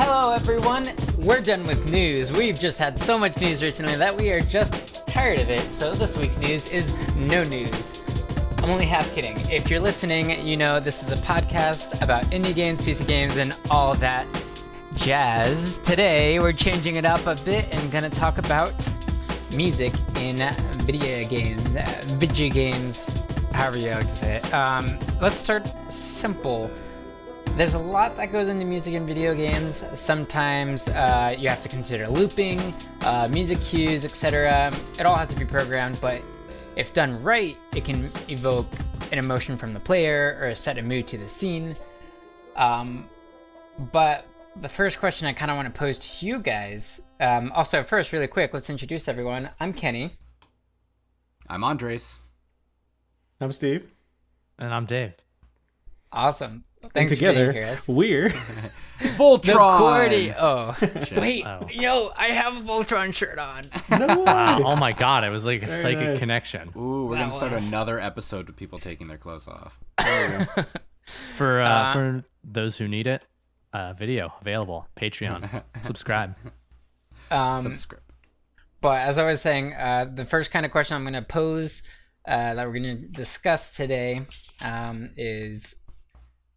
Hello, everyone. We're done with news. We've just had so much news recently that we are just tired of it. So this week's news is no news. I'm only half kidding. If you're listening, you know this is a podcast about indie games, PC games, and all of that jazz. Today, we're changing it up a bit and going to talk about music in video games, however you like to say it. Let's start simple. There's a lot that goes into music in video games. Sometimes you have to consider looping, music cues, etc. It all has to be programmed, but if done right, it can evoke an emotion from the player or set a mood to the scene. But the first question I kind of want to pose to you guys, also first, really quick, let's introduce everyone. I'm Kenny. I'm Andres. I'm Steve. And I'm Dave. Awesome. And Thanks together, for being here. we're Voltron! The Cordy. Oh. Wait, Oh. yo, I have a Voltron shirt on. no way. Wow. Oh my god, it was like a Very psychic nice. connection. Ooh, we're That going to start was- another episode with people taking their clothes off. For those who need it, video available. Patreon. Subscribe. Subscribe. But as I was saying, the first kind of question I'm going to pose that we're going to discuss today is,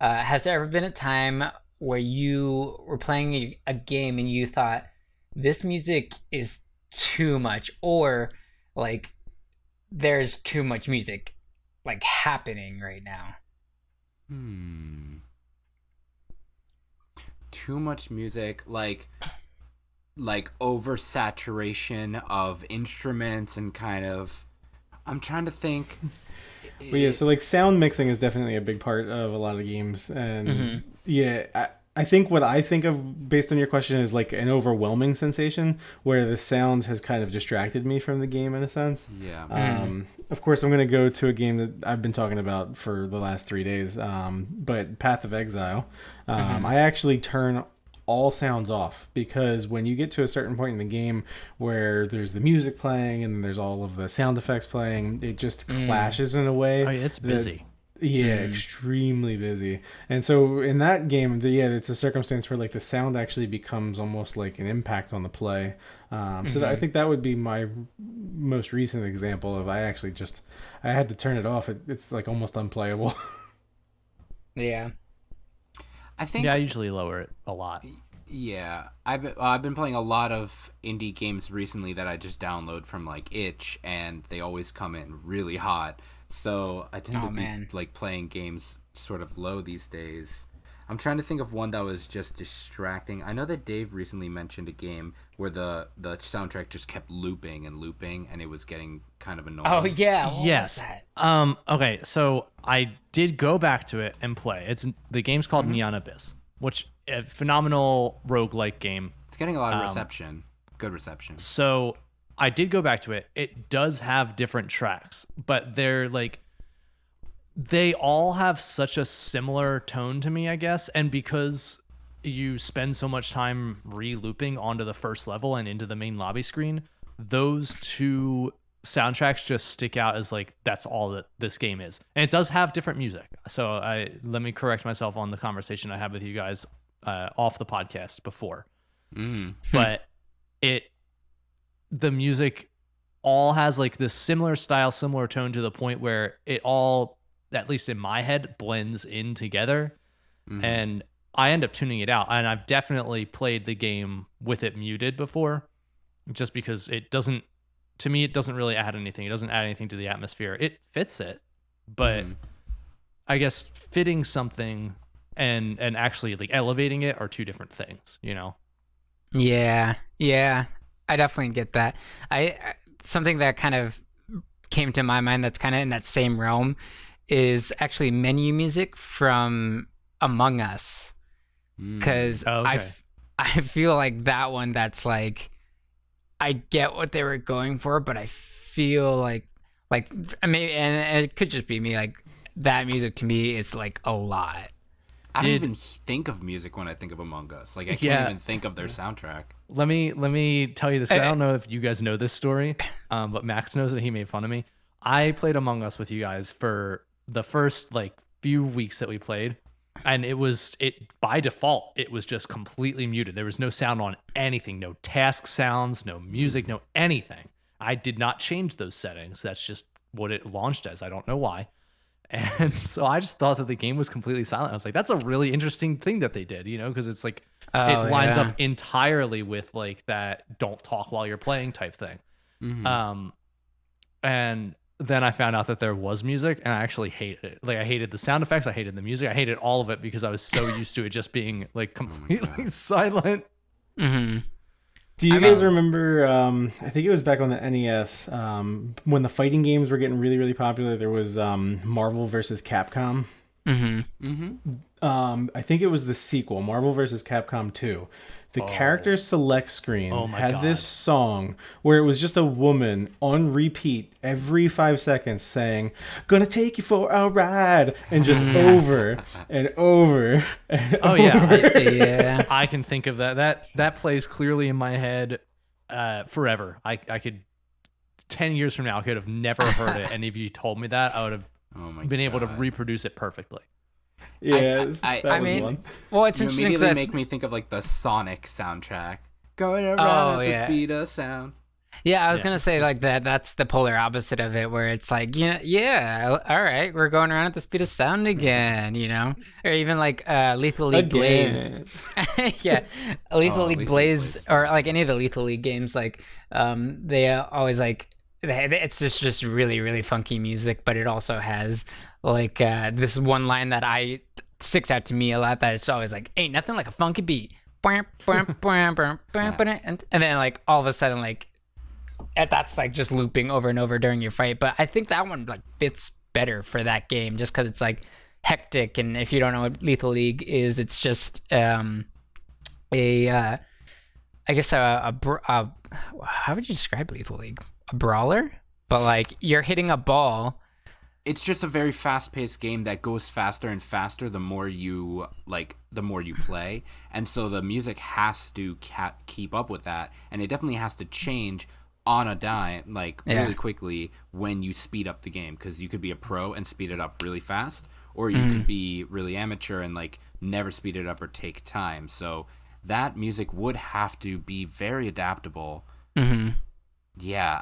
has there ever been a time where you were playing a game and you thought, this music is too much, or like there's too much music like happening right now? Too much music, like oversaturation of instruments and kind of... I'm trying to think. Well, yeah, so like sound mixing is definitely a big part of a lot of games, and yeah, I think what I think of based on your question is like an overwhelming sensation where the sound has kind of distracted me from the game in a sense. Yeah. Of course, I'm going to go to a game that I've been talking about for the last 3 days, but Path of Exile. I actually turn all sounds off because when you get to a certain point in the game where there's the music playing and there's all of the sound effects playing, it just clashes in a way. Oh, yeah, it's busy. Yeah, extremely busy. And so in that game, it's a circumstance where like the sound actually becomes almost like an impact on the play. So I think that would be my most recent example of I had to turn it off. It's like almost unplayable. Yeah. I think... Yeah, I usually lower it a lot. Yeah, I've been playing a lot of indie games recently that I just download from like itch, and they always come in really hot. So I tend to be like playing games sort of low these days. I'm trying to think of one that was just distracting. I know that Dave recently mentioned a game where the soundtrack just kept looping, and it was getting kind of annoying. Oh yeah. What Yes. was that? Okay, so I did go back to it and play. The game's called Neon Abyss, which a phenomenal roguelike game. It's getting a lot of reception. Good reception. So I did go back to it. It does have different tracks, but they all have such a similar tone to me, I guess. And because you spend so much time re-looping onto the first level and into the main lobby screen, those two soundtracks just stick out as like that's all that this game is. And it does have different music. So let me correct myself on the conversation I had with you guys off the podcast before. But the music all has like this similar style, similar tone to the point where it all, at least in my head, blends in together. And I end up tuning it out. And I've definitely played the game with it muted before, just because it doesn't really add anything. It doesn't add anything to the atmosphere. It fits it, but I guess fitting something and actually like elevating it are two different things, you know? Yeah, I definitely get that. I something that kind of came to my mind that's kind of in that same realm is actually menu music from Among Us, because I feel like that one that's like I get what they were going for, but I feel like maybe, and it could just be me, like that music to me is like a lot. I don't even think of music when I think of Among Us. Like I can't even think of their soundtrack. Let me tell you this. I don't know if you guys know this story, but Max knows that he made fun of me. I played Among Us with you guys for the first like few weeks that we played, And it by default, it was just completely muted. There was no sound on anything, no task sounds, no music, no anything. I did not change those settings. That's just what it launched as. I don't know why. And so I just thought that the game was completely silent. I was like, that's a really interesting thing that they did, because it's like it lines up entirely with like that don't talk while you're playing type thing. Mm-hmm. And then I found out that there was music, and I actually hated it. Like, I hated the sound effects, I hated the music, I hated all of it because I was so used to it just being like completely silent. Mm-hmm. Do you guys remember, I think it was back on the NES, when the fighting games were getting really, really popular, there was Marvel vs. Capcom. Mm-hmm. Mm-hmm. I think it was the sequel, Marvel vs. Capcom 2. The character select screen had this song where it was just a woman on repeat every 5 seconds saying, "Gonna take you for a ride," and just over and over and over. Yeah. I can think of that. That plays clearly in my head forever. I could 10 years from now I could have never heard it, and if you told me that, I would have been able to reproduce it perfectly. Yeah, I mean, one. Well, it's interesting. Immediately make me think of like the Sonic soundtrack, going around at the speed of sound. Yeah, I was gonna say like that. That's the polar opposite of it, where it's like, all right, we're going around at the speed of sound again, or even like Lethal League Blaze. Yeah, Lethal League Blaze, or like any of the Lethal League games, like they always like. It's just really, really funky music, but it also has like this one line that sticks out to me a lot, that it's always like, ain't nothing like a funky beat. And then like all of a sudden, like that's like just looping over and over during your fight. But I think that one like fits better for that game just because it's like hectic. And if you don't know what Lethal League is, it's just how would you describe Lethal League? A brawler, but like you're hitting a ball. It's just a very fast-paced game that goes faster and faster the more you play, and so the music has to keep up with that, and it definitely has to change on a dime, really quickly when you speed up the game, because you could be a pro and speed it up really fast, or you could be really amateur and like never speed it up or take time. So that music would have to be very adaptable. Mm-hmm. Yeah,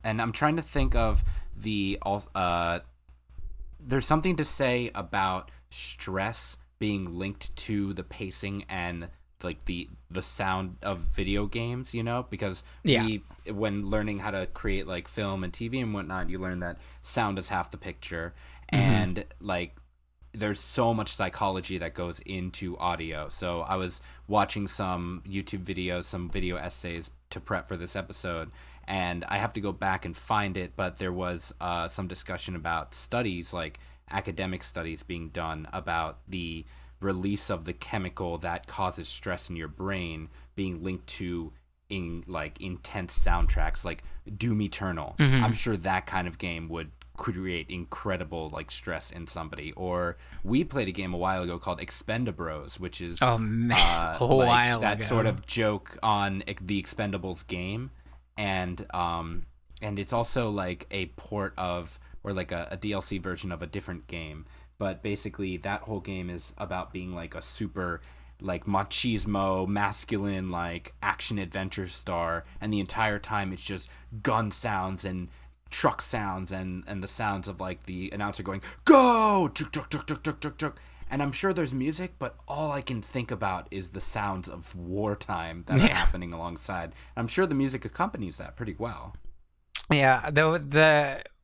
I'm trying to think of there's something to say about stress being linked to the pacing and like the sound of video games, because when learning how to create like film and TV and whatnot, you learn that sound is half the picture, and like there's so much psychology that goes into audio. So I was watching some YouTube videos, some video essays to prep for this episode, and I have to go back and find it, but there was some discussion about studies, like academic studies being done about the release of the chemical that causes stress in your brain being linked to intense soundtracks like Doom Eternal. I'm sure that kind of game would create incredible like stress in somebody. Or we played a game a while ago called Expendabros, which is that sort of joke on the Expendables game, and it's also like a port of, or like a DLC version of a different game, but basically that whole game is about being like a super like machismo, masculine, like action adventure star, and the entire time it's just gun sounds and truck sounds and the sounds of like the announcer going, "Go!" And I'm sure there's music, but all I can think about is the sounds of wartime that are happening alongside. I'm sure the music accompanies that pretty well. Yeah,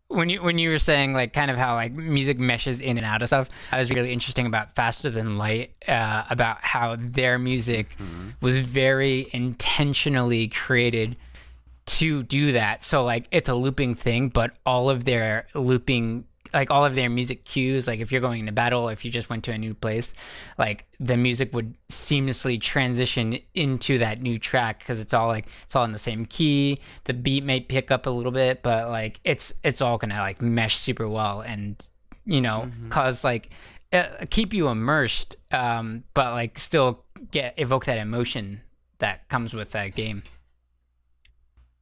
when you were saying like kind of how like music meshes in and out of stuff, I was really interesting about Faster Than Light, about how their music was very intentionally created to do that. So like it's a looping thing, but all of their music cues, like if you're going into battle, if you just went to a new place, like the music would seamlessly transition into that new track because it's all in the same key. The beat may pick up a little bit, but like it's all gonna like mesh super well and cause like keep you immersed, but like still evoke that emotion that comes with that game.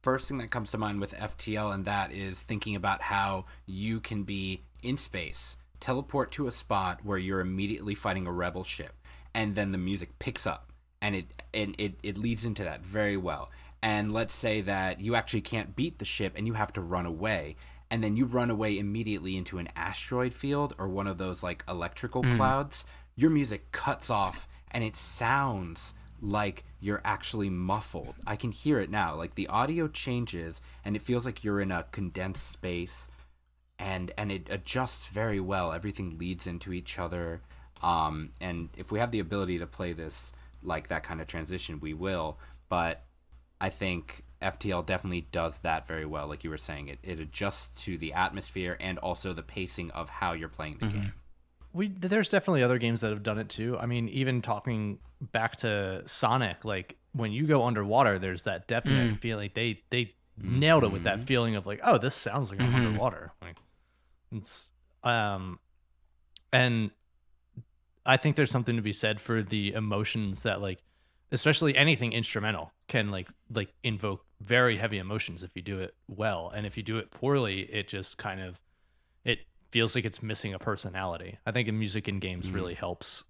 First thing that comes to mind with FTL, and that is thinking about how you can be in space teleport to a spot where you're immediately fighting a rebel ship, and then the music picks up, and it leads into that very well. And let's say that you actually can't beat the ship and you have to run away, and then you run away immediately into an asteroid field or one of those like electrical clouds. Your music cuts off and it sounds like you're actually muffled. I can hear it now. Like the audio changes and it feels like you're in a condensed space, and it adjusts very well. Everything leads into each other. And if we have the ability to play this like that kind of transition, we will. But I think FTL definitely does that very well. Like you were saying, it adjusts to the atmosphere and also the pacing of how you're playing the game. There's definitely other games that have done it too. I mean, even talking back to Sonic, like when you go underwater, there's that definite feeling. They nailed it with that feeling of like, oh, this sounds like I'm underwater. Like it's and I think there's something to be said for the emotions that, like, especially anything instrumental can like invoke very heavy emotions if you do it well, and if you do it poorly, it just kind of, it feels like it's missing a personality. I think music in games really helps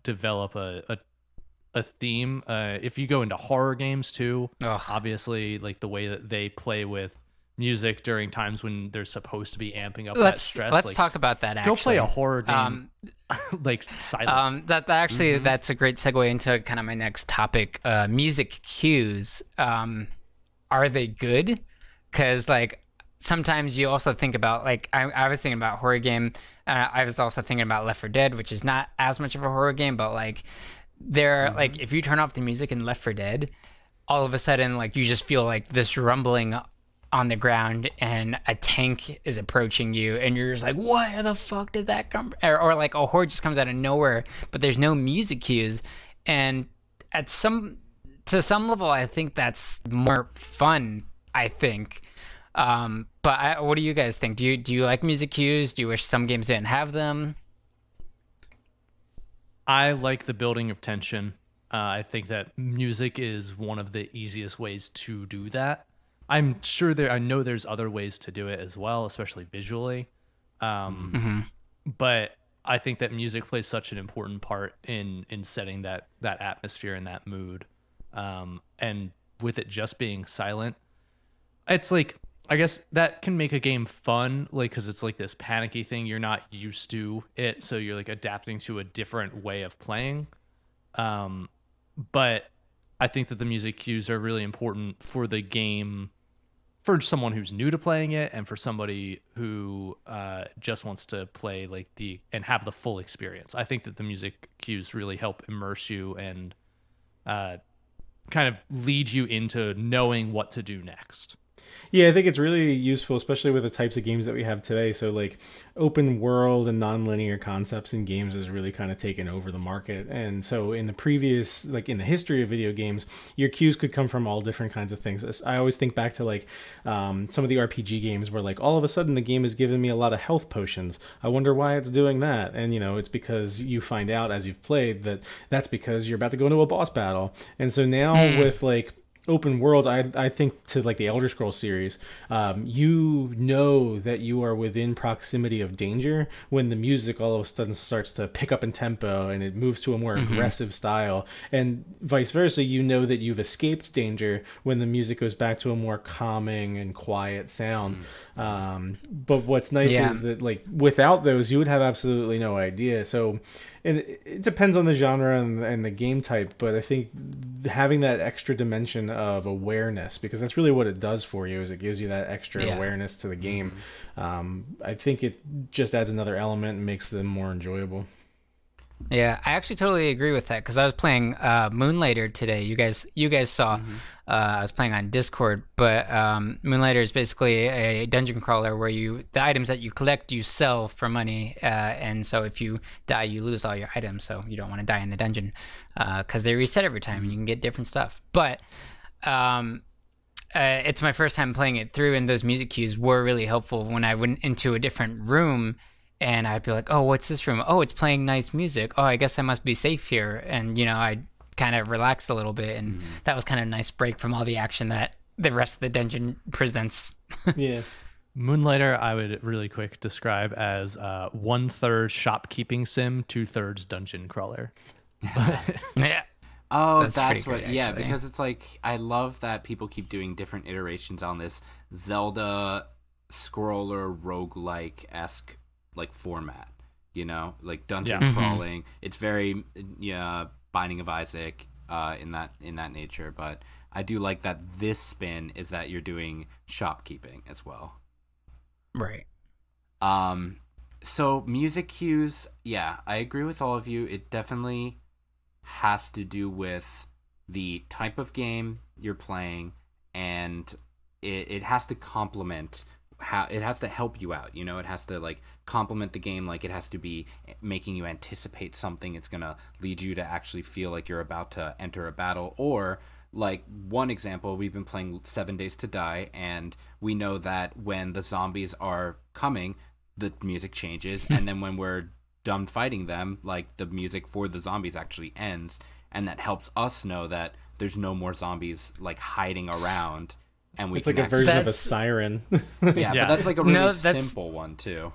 develop a theme. If you go into horror games too, obviously, like the way that they play with music during times when they're supposed to be amping up that stress. Let's like, talk about that. Actually, go play a horror game, like silent. That actually that's a great segue into kind of my next topic. Music cues. Are they good? Because like sometimes you also think about, like I was thinking about horror game. I was also thinking about Left 4 Dead, which is not as much of a horror game, but like there, like if you turn off the music in Left 4 Dead, all of a sudden like you just feel like this rumbling on the ground and a tank is approaching you and you're just like, where the fuck did that come from? Or like a horde just comes out of nowhere, but there's no music cues. And to some level, I think that's more fun, I think. But what do you guys think? Do you like music cues? Do you wish some games didn't have them? I like the building of tension. I think that music is one of the easiest ways to do that. I'm sure I know there's other ways to do it as well, especially visually. But I think that music plays such an important part in setting that atmosphere and that mood. And with it just being silent, it's like, I guess that can make a game fun, like, because it's like this panicky thing. You're not used to it, so you're like adapting to a different way of playing. But I think that the music cues are really important for the game, for someone who's new to playing it, and for somebody who just wants to play like and have the full experience. I think that the music cues really help immerse you and kind of lead you into knowing what to do next. Yeah, I think it's really useful, especially with the types of games that we have today. So like open world and non-linear concepts in games is really kind of taken over the market. And so in the previous, like in the history of video games, your cues could come from all different kinds of things. I always think back to like some of the RPG games where like all of a sudden the game is giving me a lot of health potions. I wonder why it's doing that. And, you know, it's because you find out as you've played that that's because you're about to go into a boss battle. And so now with like open world, I think to like the Elder Scrolls series, you know that you are within proximity of danger when the music all of a sudden starts to pick up in tempo and it moves to a more aggressive style, and vice versa. You know that you've escaped danger when the music goes back to a more calming and quiet sound. But what's nice is that like without those, you would have absolutely no idea. So, and it depends on the genre and the game type, but I think having that extra dimension of awareness, because that's really what it does for you, is it gives you that extra awareness to the game. I think it just adds another element and makes them more enjoyable. Yeah, I actually totally agree with that, because I was playing Moonlighter today. You guys saw I was playing on Discord, but Moonlighter is basically a dungeon crawler where the items that you collect you sell for money, and so if you die you lose all your items, so you don't want to die in the dungeon because they reset every time and you can get different stuff. But it's my first time playing it through, and those music cues were really helpful when I went into a different room. And I'd be like, oh, what's this room? Oh, it's playing nice music. Oh, I guess I must be safe here. And, you know, I kind of relaxed a little bit. And that was kind of a nice break from all the action that the rest of the dungeon presents. Yeah. Moonlighter, I would really quick describe as 1/3 shopkeeping sim, 2/3 dungeon crawler. Yeah. Oh, that's what. Yeah, because it's like I love that people keep doing different iterations on this Zelda scroller roguelike-esque like format. You know, like dungeon crawling. It's very Binding of Isaac in that nature. But I do like that this spin is that you're doing shopkeeping as well. Right. So music cues, yeah, I agree with all of you. It definitely has to do with the type of game you're playing, and it has to complement how it has to help you out. You know, it has to like complement the game. Like it has to be making you anticipate something. It's gonna lead you to actually feel like you're about to enter a battle. Or like one example, we've been playing 7 Days to Die, and we know that when the zombies are coming, the music changes, and then when we're done fighting them, like the music for the zombies actually ends, and that helps us know that there's no more zombies like hiding around, and it's like a version of a siren. Yeah, but that's like a really simple one too.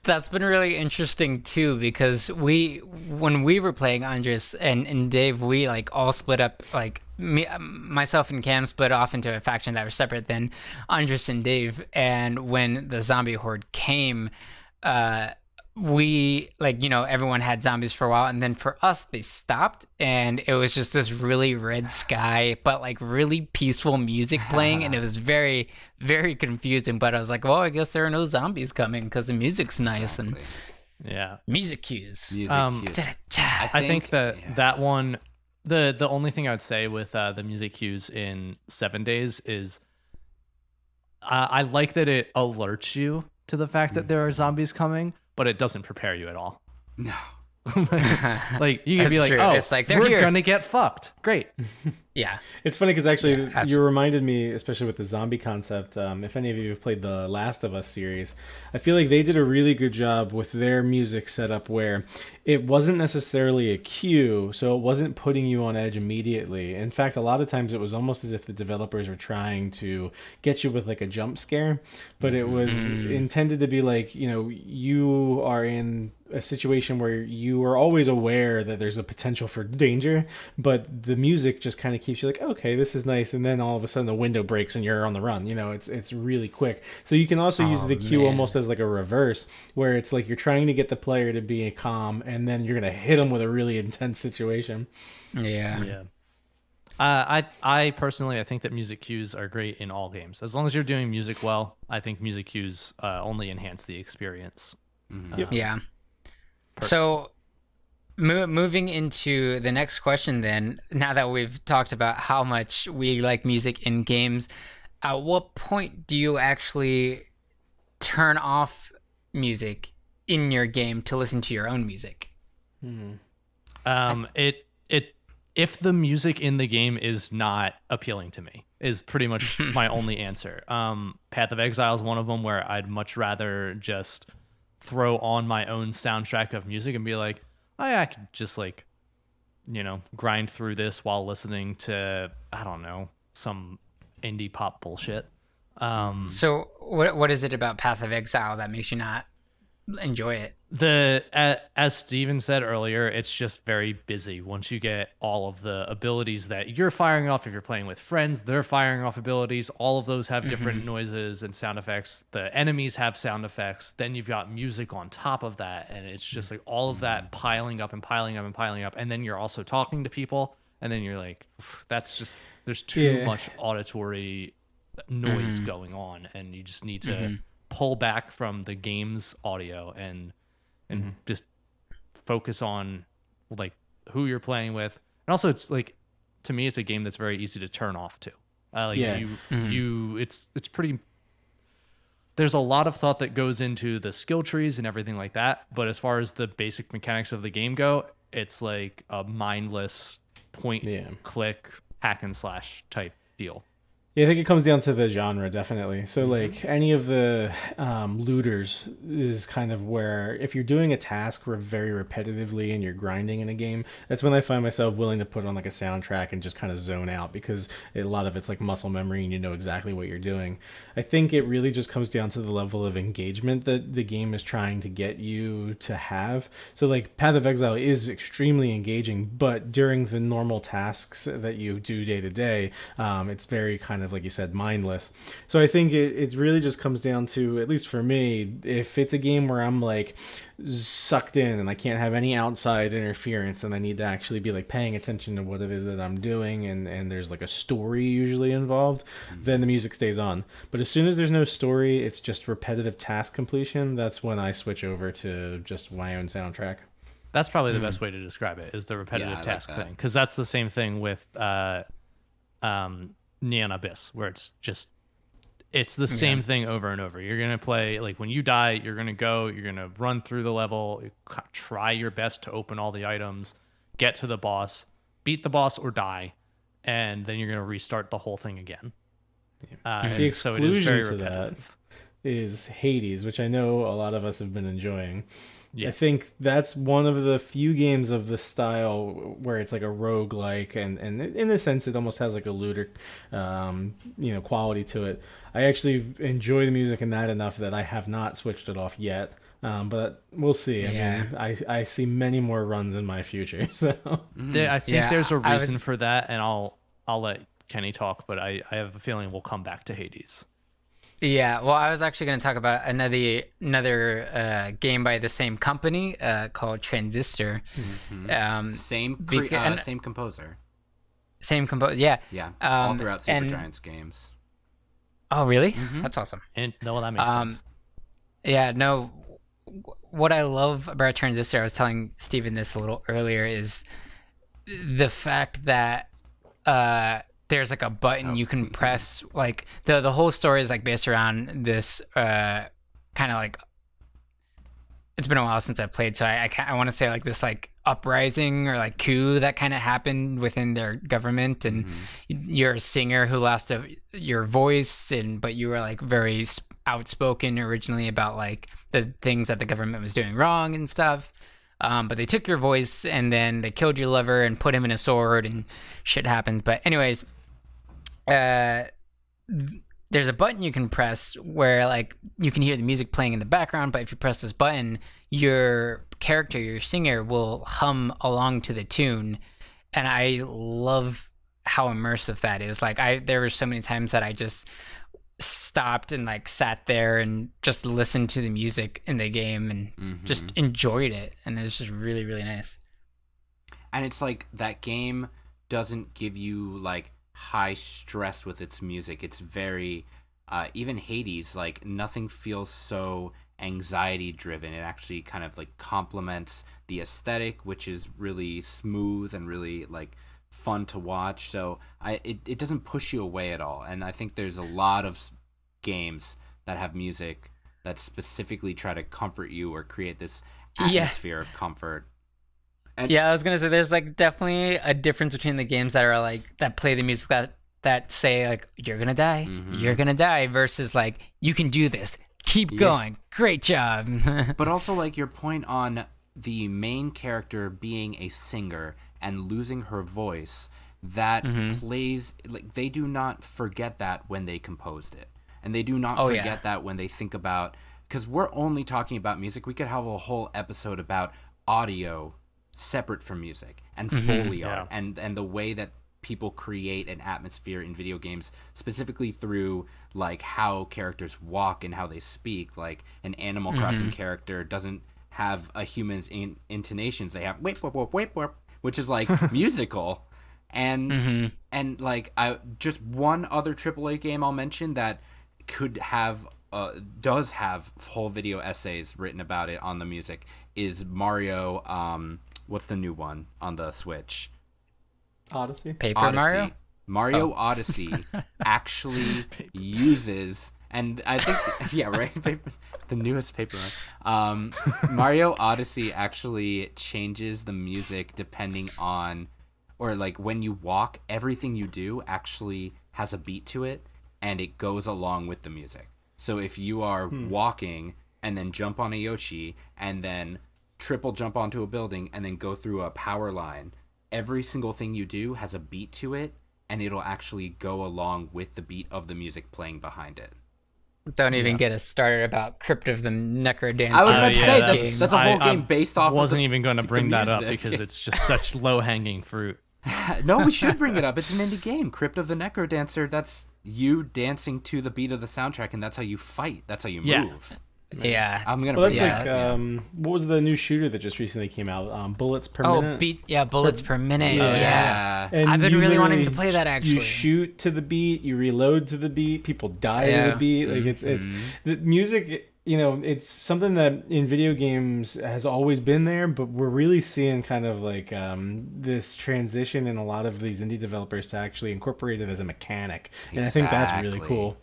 That's been really interesting too, because when we were playing Andres and Dave, we like all split up, like myself and Cam split off into a faction that were separate than Andres and Dave. And when the zombie horde came, we everyone had zombies for a while, and then for us they stopped, and it was just this really red sky but like really peaceful music playing, and it was very, very confusing. But I was like, well, I guess there are no zombies coming because the music's nice. Exactly. And music cues. I think that one, the only thing I would say with the music cues in 7 Days is I like that it alerts you to the fact that there are zombies coming, but it doesn't prepare you at all. No. Like you can be like, oh, it's like, we're gonna get fucked. Great. Yeah. It's funny because actually you reminded me, especially with the zombie concept, if any of you have played the Last of Us series, I feel like they did a really good job with their music setup where it wasn't necessarily a cue, so it wasn't putting you on edge immediately. In fact, a lot of times it was almost as if the developers were trying to get you with like a jump scare, but it was intended to be like, you are in a situation where you are always aware that there's a potential for danger, but the music just kind of keeps you like, okay, this is nice, and then all of a sudden the window breaks and you're on the run. It's really quick. So you can also use the cue almost as like a reverse, where it's like you're trying to get the player to be calm, and then you're gonna hit them with a really intense situation. Yeah. I personally, I think that music cues are great in all games. As long as you're doing music well, I think music cues only enhance the experience. Yeah. So moving into the next question then, now that we've talked about how much we like music in games, at what point do you actually turn off music in your game to listen to your own music? If the music in the game is not appealing to me, is pretty much my only answer. Path of Exile is one of them, where I'd much rather just throw on my own soundtrack of music and be like, I could just like, grind through this while listening to, I don't know, some indie pop bullshit. So what is it about Path of Exile that makes you not enjoy it? As Steven said earlier, it's just very busy. Once you get all of the abilities that you're firing off, if you're playing with friends, they're firing off abilities. All of those have different noises and sound effects. The enemies have sound effects. Then you've got music on top of that, and it's just like all of that piling up and piling up and piling up. And then you're also talking to people, and then you're like, that's just, there's too much auditory noise going on, and you just need to pull back from the game's audio and just focus on like who you're playing with. And also, it's like, to me, it's a game that's very easy to turn off to. It's pretty, there's a lot of thought that goes into the skill trees and everything like that, but as far as the basic mechanics of the game go, it's like a mindless point click hack and slash type deal. Yeah, I think it comes down to the genre, definitely. So, like, any of the looters is kind of where, if you're doing a task very repetitively and you're grinding in a game, that's when I find myself willing to put on like a soundtrack and just kind of zone out, because a lot of it's like muscle memory and you know exactly what you're doing. I think it really just comes down to the level of engagement that the game is trying to get you to have. So, like, Path of Exile is extremely engaging, but during the normal tasks that you do day to day, it's very kind of, like you said, mindless. So I think it really just comes down to, at least for me, if it's a game where I'm like sucked in and I can't have any outside interference and I need to actually be like paying attention to what it is that I'm doing, and there's like a story usually involved, then the music stays on. But as soon as there's no story, it's just repetitive task completion, that's when I switch over to just my own soundtrack. That's probably the best way to describe it, is the repetitive task thing, because that's the same thing with Neon Abyss, where it's the same thing over and over. You're gonna play, like, when you die, you're gonna run through the level, try your best to open all the items, get to the boss, beat the boss or die, and then you're gonna restart the whole thing again. The exclusion to that is Hades, which I know a lot of us have been enjoying. Yeah. I think that's one of the few games of the style where it's like a roguelike, and in a sense it almost has like a looter quality to it. I actually enjoy the music in that enough that I have not switched it off yet. But we'll see. I mean, I see many more runs in my future. So I think there's a reason for that, and I'll let Kenny talk, but I have a feeling we'll come back to Hades. Yeah, well, I was actually going to talk about another game by the same company called Transistor. Same composer. Same composer, yeah. Yeah, all throughout Supergiant's games. Oh, really? That's awesome. And no, that makes sense. Yeah, no. What I love about Transistor, I was telling Steven this a little earlier, is the fact that there's like a button you can press. Like the whole story is like based around this kind of like, it's been a while since I've played, so I want to say like this like uprising or like coup that kind of happened within their government, and you're a singer who lost your voice, but you were like very outspoken originally about like the things that the government was doing wrong and stuff. But they took your voice and then they killed your lover and put him in a sword and shit happens. But anyways, there's a button you can press where like you can hear the music playing in the background, but if you press this button, your character, your singer, will hum along to the tune. And I love how immersive that is. Like there were so many times that I just stopped and like sat there and just listened to the music in the game and just enjoyed it, and it was just really, really nice. And it's like that game doesn't give you like high stress with its music. It's very even Hades, like nothing feels so anxiety driven. It actually kind of like complements the aesthetic, which is really smooth and really like fun to watch. So it doesn't push you away at all. And I think there's a lot of games that have music that specifically try to comfort you or create this atmosphere of comfort. And I was gonna say there's like definitely a difference between the games that are like that play the music that say like you're gonna die versus like you can do this, keep going, great job. But also like your point on the main character being a singer and losing her voice, that plays like they do not forget that when they composed it, and they do not forget that when they think about, because we're only talking about music. We could have a whole episode about audio separate from music and Foley art and the way that people create an atmosphere in video games, specifically through like how characters walk and how they speak. Like an Animal Crossing character doesn't have a human's intonations. They have wait, which is like musical. And and like I just one other AAA game I'll mention that could have does have whole video essays written about it on the music is Mario. What's the new one on the Switch? Odyssey. Mario. Mario Odyssey actually uses, and I think the newest Paper Mario. Mario Odyssey actually changes the music depending on, or like when you walk, everything you do actually has a beat to it, and it goes along with the music. So if you are walking and then jump on a Yoshi and then triple jump onto a building and then go through a power line, every single thing you do has a beat to it, and it'll actually go along with the beat of the music playing behind it. Don't even get us started about Crypt of the Necrodancer. I was about to say that's a whole game based off. Wasn't even going to bring that up because it's just such low hanging fruit. No, we should bring it up. It's an indie game, Crypt of the Necrodancer. That's you dancing to the beat of the soundtrack, and that's how you fight. That's how you move. Yeah, I'm gonna. Well, that's what was the new shooter that just recently came out? Bullets per minute. Bullets per minute. Yeah. And I've been really wanting to play that. Actually, you shoot to the beat, you reload to the beat, people die to the beat. Like it's the music. You know, it's something that in video games has always been there, but we're really seeing kind of like this transition in a lot of these indie developers to actually incorporate it as a mechanic, and I think that's really cool.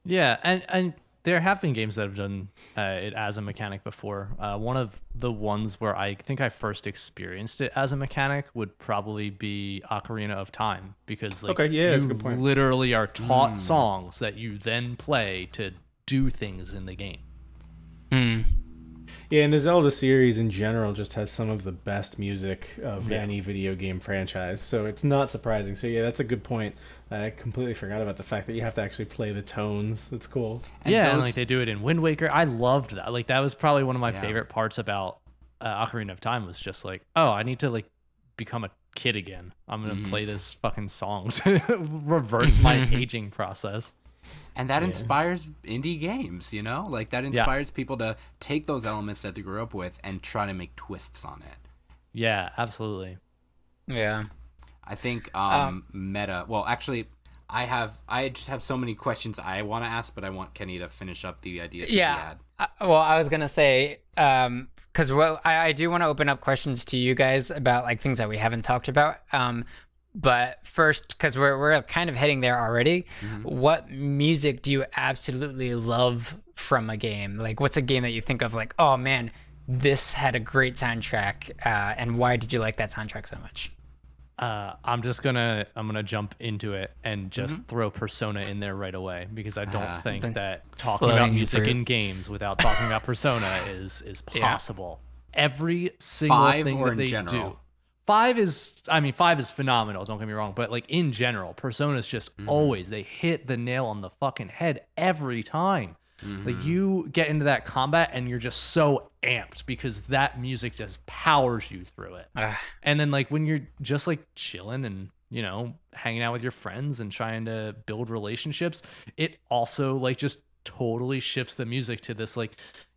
Yeah, and there have been games that have done it as a mechanic before. One of the ones where I think I first experienced it as a mechanic would probably be Ocarina of Time, because like that's a good point. Literally are taught songs that you then play to do things in the game. Yeah, and the Zelda series in general just has some of the best music of any video game franchise, so it's not surprising. So yeah, that's a good point. I completely forgot about the fact that you have to actually play the tones. That's cool. And like they do it in Wind Waker. I loved that. Like that was probably one of my favorite parts about Ocarina of Time, was just like, oh, I need to like become a kid again. I'm gonna play this fucking song to reverse my aging process. And that inspires indie games, you know? Like, that inspires people to take those elements that they grew up with and try to make twists on it. Yeah, absolutely. Yeah. I think meta... Well, actually, I just have so many questions I want to ask, but I want Kenny to finish up the ideas he had. Well, I was going to say... because I do want to open up questions to you guys about like things that we haven't talked about. But first, because we're kind of heading there already, what music do you absolutely love from a game? Like, what's a game that you think of like, oh man, this had a great soundtrack, and why did you like that soundtrack so much? I'm gonna jump into it and just throw Persona in there right away, because I don't think that talking about music in games without talking about Persona is possible. Every single thing that they do. 5 is phenomenal, don't get me wrong, but like in general, Persona's just always, they hit the nail on the fucking head every time. Like you get into that combat and you're just so amped because that music just powers you through it. And then like when you're just like chilling and, you know, hanging out with your friends and trying to build relationships, it also like just totally shifts the music to this like,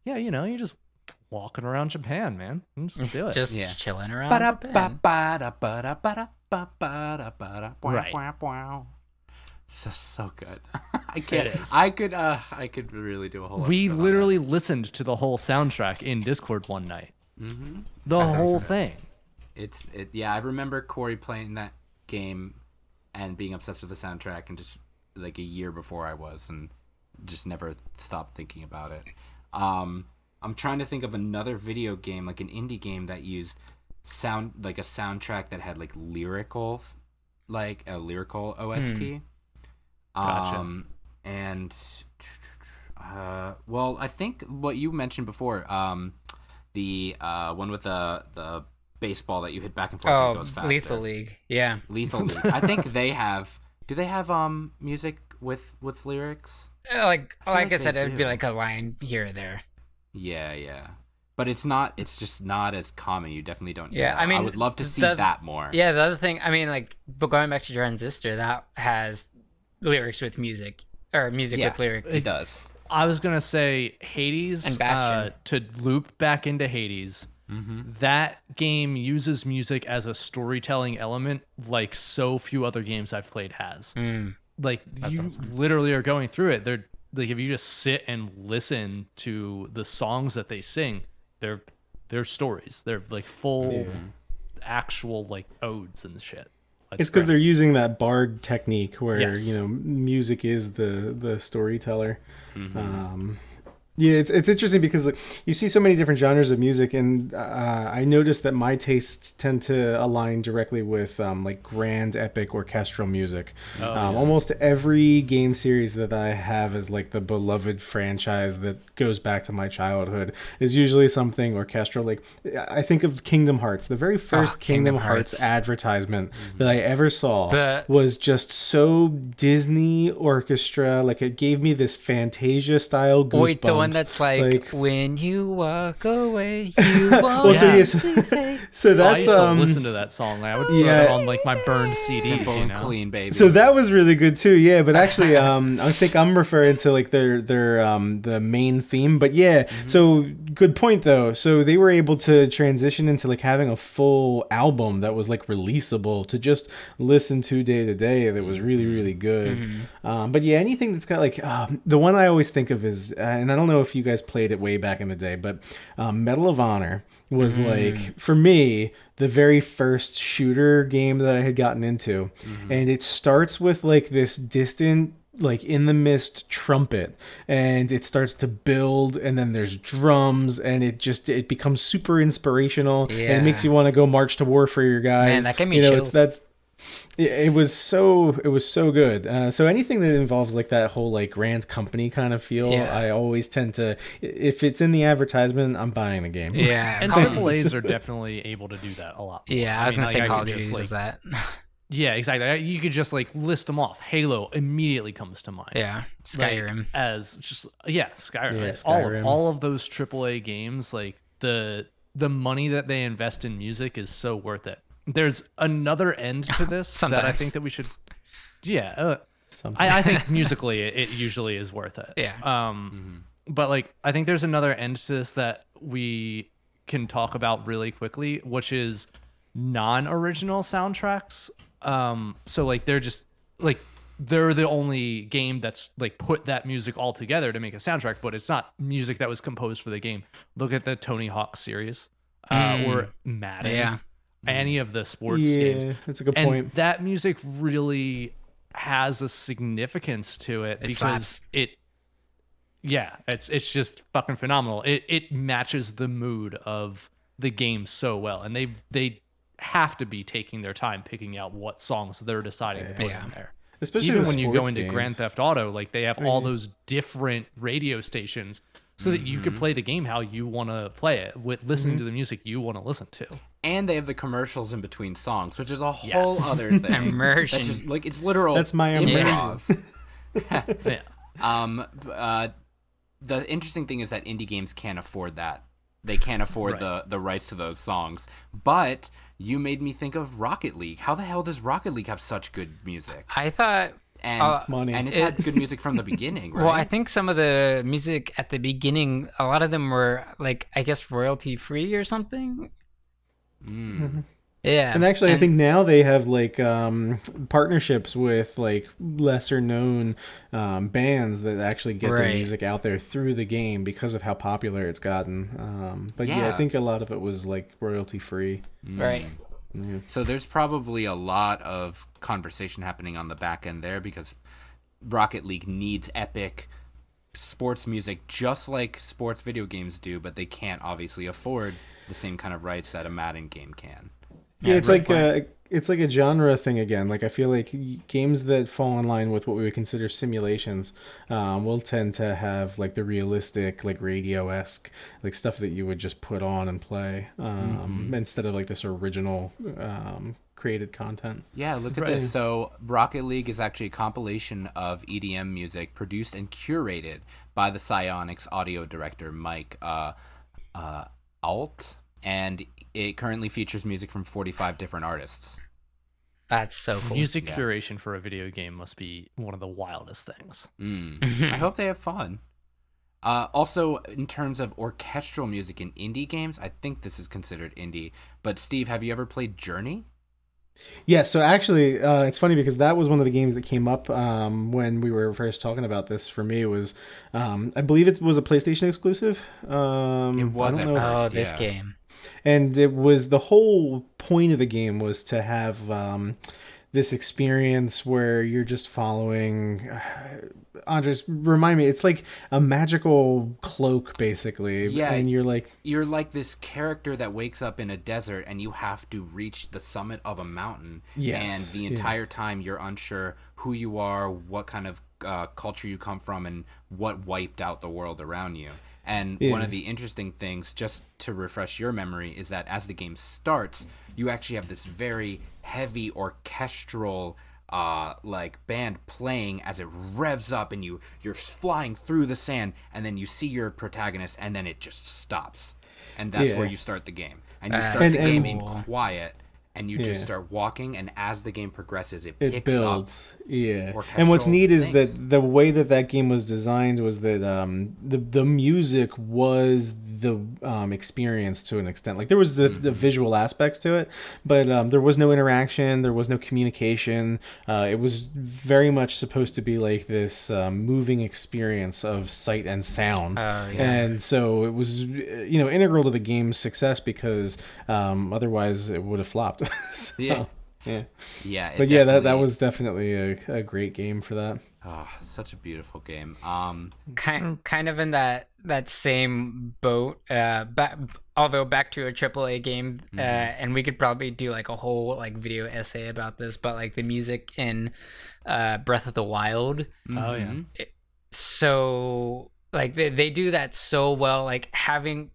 yeah, you know, you just walking around Japan, man. Just do it. Just chilling around Japan. Right. So good. I could really do a whole. We literally listened to the whole soundtrack in Discord one night. The whole thing. Yeah, I remember Corey playing that game and being obsessed with the soundtrack, and just like a year before I was, and just never stopped thinking about it. I'm trying to think of another video game, like an indie game that used like a soundtrack that had like a lyrical OST. Gotcha. And well, I think what you mentioned before, the one with the baseball that you hit back and forth and goes faster. Lethal League. Yeah. Lethal League. I think they have. Do they have music with lyrics? Like I said, it would be like a line here or there. Yeah. But it's just not as common. You definitely don't hear that. I mean, I would love to see that more. Yeah, the other thing, I mean, like, but going back to Transistor, that has lyrics with music, or music with lyrics. It does. I was going to say Hades, and Bastion. To loop back into Hades, that game uses music as a storytelling element like so few other games I've played has. Like, you literally are going through it. They're like, if you just sit and listen to the songs that they sing, they're stories. They're like full actual like odes and shit. It's because they're using that bard technique where you know music is the storyteller. Yeah, it's interesting because like, you see so many different genres of music, and I noticed that my tastes tend to align directly with like grand, epic, orchestral music. Almost every game series that I have as like the beloved franchise that goes back to my childhood is usually something orchestral. Like I think of Kingdom Hearts. The very first Kingdom Hearts advertisement that I ever saw was just so Disney orchestra. Like it gave me this Fantasia style goosebumps. Wait, the one that's like when you walk away, you won't say. So that's I used to listen to that song. I would throw it on like my burned CDs. Simple and clean, baby. So that was really good too. Yeah, but actually, I think I'm referring to like their the main theme. But yeah, so good point though. So they were able to transition into like having a full album that was like releasable to just listen to day to day. That was really really good. But yeah, anything that's got like the one I always think of is, and I don't know if you guys played it way back in the day, but Medal of Honor was like, for me, the very first shooter game that I had gotten into. And it starts with like this distant, like in the mist trumpet, and it starts to build, and then there's drums, and it becomes super inspirational, and it makes you want to go march to war for your guys. Man, that gave me chills. It was so good. So anything that involves like that whole like grand company kind of feel, I always tend to, if it's in the advertisement, I'm buying the game. Yeah, and AAAs are definitely able to do that a lot more. Yeah, I was gonna say Call of Duty does that. Yeah, exactly. You could just like list them off. Halo immediately comes to mind. Yeah, Skyrim. Like, as just Skyrim. Yeah, Skyrim. All of those AAA games, like the money that they invest in music is so worth it. There's another end to this that I think that we should. Yeah, I think musically it usually is worth it. Yeah. But like I think there's another end to this that we can talk about really quickly, which is non-original soundtracks. So like they're just like they're the only game that's like put that music all together to make a soundtrack, but it's not music that was composed for the game. Look at the Tony Hawk series, or Madden. Yeah. Any of the sports games. Yeah, that's a good point. And that music really has a significance to it because it's just fucking phenomenal. It matches the mood of the game so well, and they have to be taking their time picking out what songs they're deciding to put in there. Especially even when you go into games. Grand Theft Auto, like they have all those different radio stations so that you could play the game how you want to play it with listening to the music you want to listen to. And they have the commercials in between songs, which is a whole other thing. Immersion. That's just, like it's literal. That's my immersion. The interesting thing is that indie games can't afford that. They can't afford the rights to those songs. But you made me think of Rocket League. How the hell does Rocket League have such good music? I thought... money. And it's had good music from the beginning, right? Well, I think some of the music at the beginning, a lot of them were like, I guess, royalty free or something. Yeah. And actually, I think now they have like partnerships with like lesser known bands that actually get their music out there through the game because of how popular it's gotten. But I think a lot of it was like royalty free. Right. Yeah. So there's probably a lot of conversation happening on the back end there because Rocket League needs epic sports music just like sports video games do, but they can't obviously afford the same kind of rights that a Madden game can. Yeah, it's like a genre thing again. Like I feel like games that fall in line with what we would consider simulations will tend to have like the realistic, like radio-esque, like stuff that you would just put on and play instead of like this original created content. Yeah, look at this. So Rocket League is actually a compilation of EDM music produced and curated by the Psyonix audio director Mike Alt, and it currently features music from 45 different artists. That's so cool. Music curation for a video game must be one of the wildest things. I hope they have fun. Also, in terms of orchestral music in indie games, I think this is considered indie. But Steve, have you ever played Journey? Yeah, so actually, it's funny because that was one of the games that came up when we were first talking about this. For me, it was, I believe it was a PlayStation exclusive. It was. This game. And it was the whole point of the game was to have this experience where you're just following. Andres, remind me. It's like a magical cloak, basically. Yeah, and you're like this character that wakes up in a desert, and you have to reach the summit of a mountain. Yes, and the entire time you're unsure who you are, what kind of culture you come from, and what wiped out the world around you. And one of the interesting things, just to refresh your memory, is that as the game starts, you actually have this very heavy orchestral like band playing as it revs up, and you're flying through the sand, and then you see your protagonist, and then it just stops, and that's where you start the game. And you start the game in quiet, and you just start walking, and as the game progresses, it picks builds. up. Yeah, and what's neat is that the way that game was designed was that the music was the experience to an extent. Like there was the visual aspects to it, but there was no interaction, there was no communication. It was very much supposed to be like this moving experience of sight and sound, and so it was integral to the game's success because otherwise it would have flopped. So, yeah. But that was definitely a great game for that. Oh, such a beautiful game. Kind of in that same boat. Although back to a AAA game, and we could probably do like a whole like video essay about this. But like the music in Breath of the Wild. Oh yeah. So like they do that so well. Like having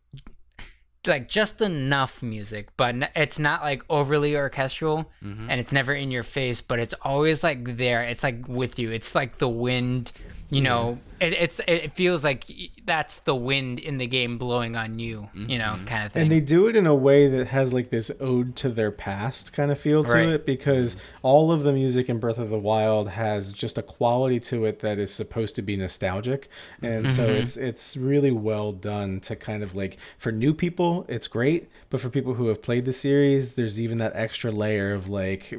like just enough music, but it's not like overly orchestral, and it's never in your face, but it's always like there. It's like with you. It's like the wind, it feels like that's the wind in the game blowing on you, kind of thing. And they do it in a way that has like this ode to their past kind of feel to it, because all of the music in Breath of the Wild has just a quality to it that is supposed to be nostalgic. And so it's really well done to kind of like, for new people, it's great, but for people who have played the series, there's even that extra layer of like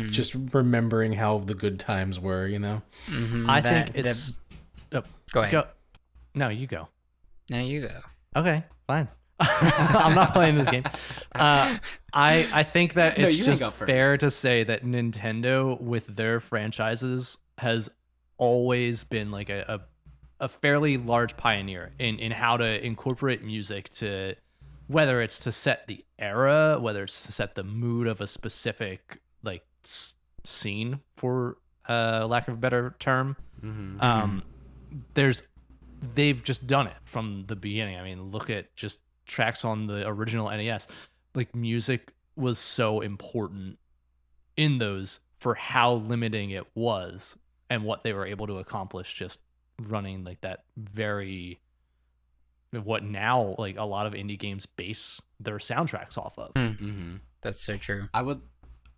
just remembering how the good times were, I think it's go ahead. No, you go. No, you go. Okay, fine. I'm not playing this game. I think that it's just fair to say that Nintendo with their franchises has always been like a fairly large pioneer in how to incorporate music to, whether it's to set the era, whether it's to set the mood of a specific like scene, for lack of a better term. They've just done it from the beginning. I mean, look at just tracks on the original NES. Like music was so important in those for how limiting it was and what they were able to accomplish just running like that very, what now like a lot of indie games base their soundtracks off of. That's so true. I would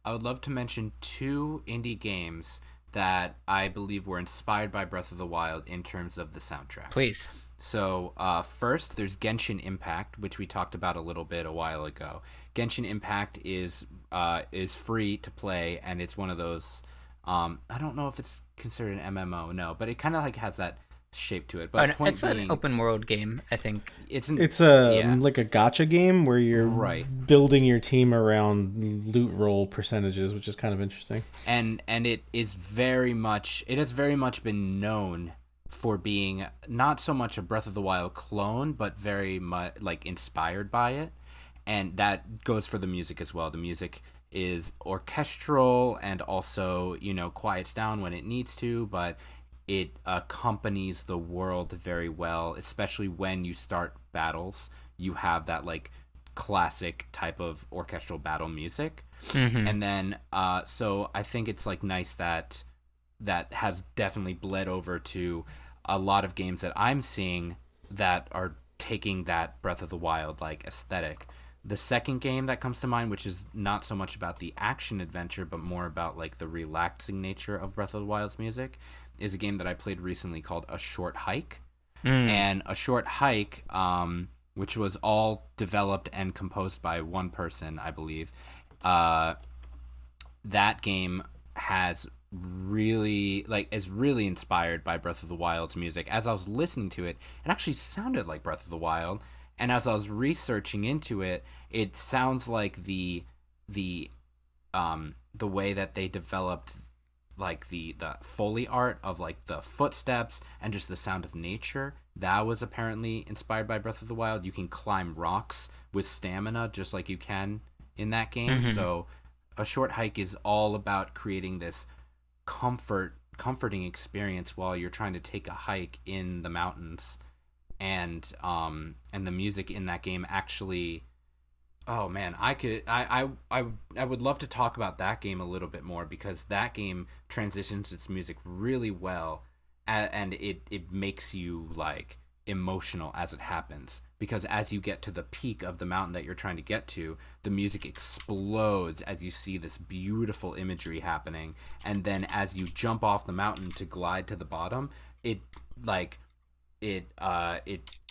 love to mention two indie games that I believe were inspired by Breath of the Wild in terms of the soundtrack. Please. So first, there's Genshin Impact, which we talked about a little bit a while ago. Genshin Impact is free to play, and it's one of those. I don't know if it's considered an MMO, no, but it kind of like has that shape to it. But it's an open world game, I think. It's like a gacha game where you're building your team around loot roll percentages, which is kind of interesting. And it has very much been known for being not so much a Breath of the Wild clone, but very much like inspired by it. And that goes for the music as well. The music is orchestral and also, quiets down when it needs to, but it accompanies the world very well, especially when you start battles. You have that like classic type of orchestral battle music. And then so I think it's like nice that has definitely bled over to a lot of games that I'm seeing that are taking that Breath of the Wild like aesthetic. The second game that comes to mind, which is not so much about the action adventure but more about like the relaxing nature of Breath of the Wild's music, is a game that I played recently called A Short Hike. And A Short Hike, which was all developed and composed by one person, I believe. That game is really inspired by Breath of the Wild's music. As I was listening to it, it actually sounded like Breath of the Wild. And as I was researching into it, it sounds like the the way that they developed like the Foley art of like the footsteps and just the sound of nature, that was apparently inspired by Breath of the Wild. You can climb rocks with stamina just like you can in that game. So a short hike is all about creating this comforting experience while you're trying to take a hike in the mountains. And the music in that game actually, oh man, I would love to talk about that game a little bit more, because that game transitions its music really well, and it makes you like emotional as it happens, because as you get to the peak of the mountain that you're trying to get to, the music explodes as you see this beautiful imagery happening, and then as you jump off the mountain to glide to the bottom, it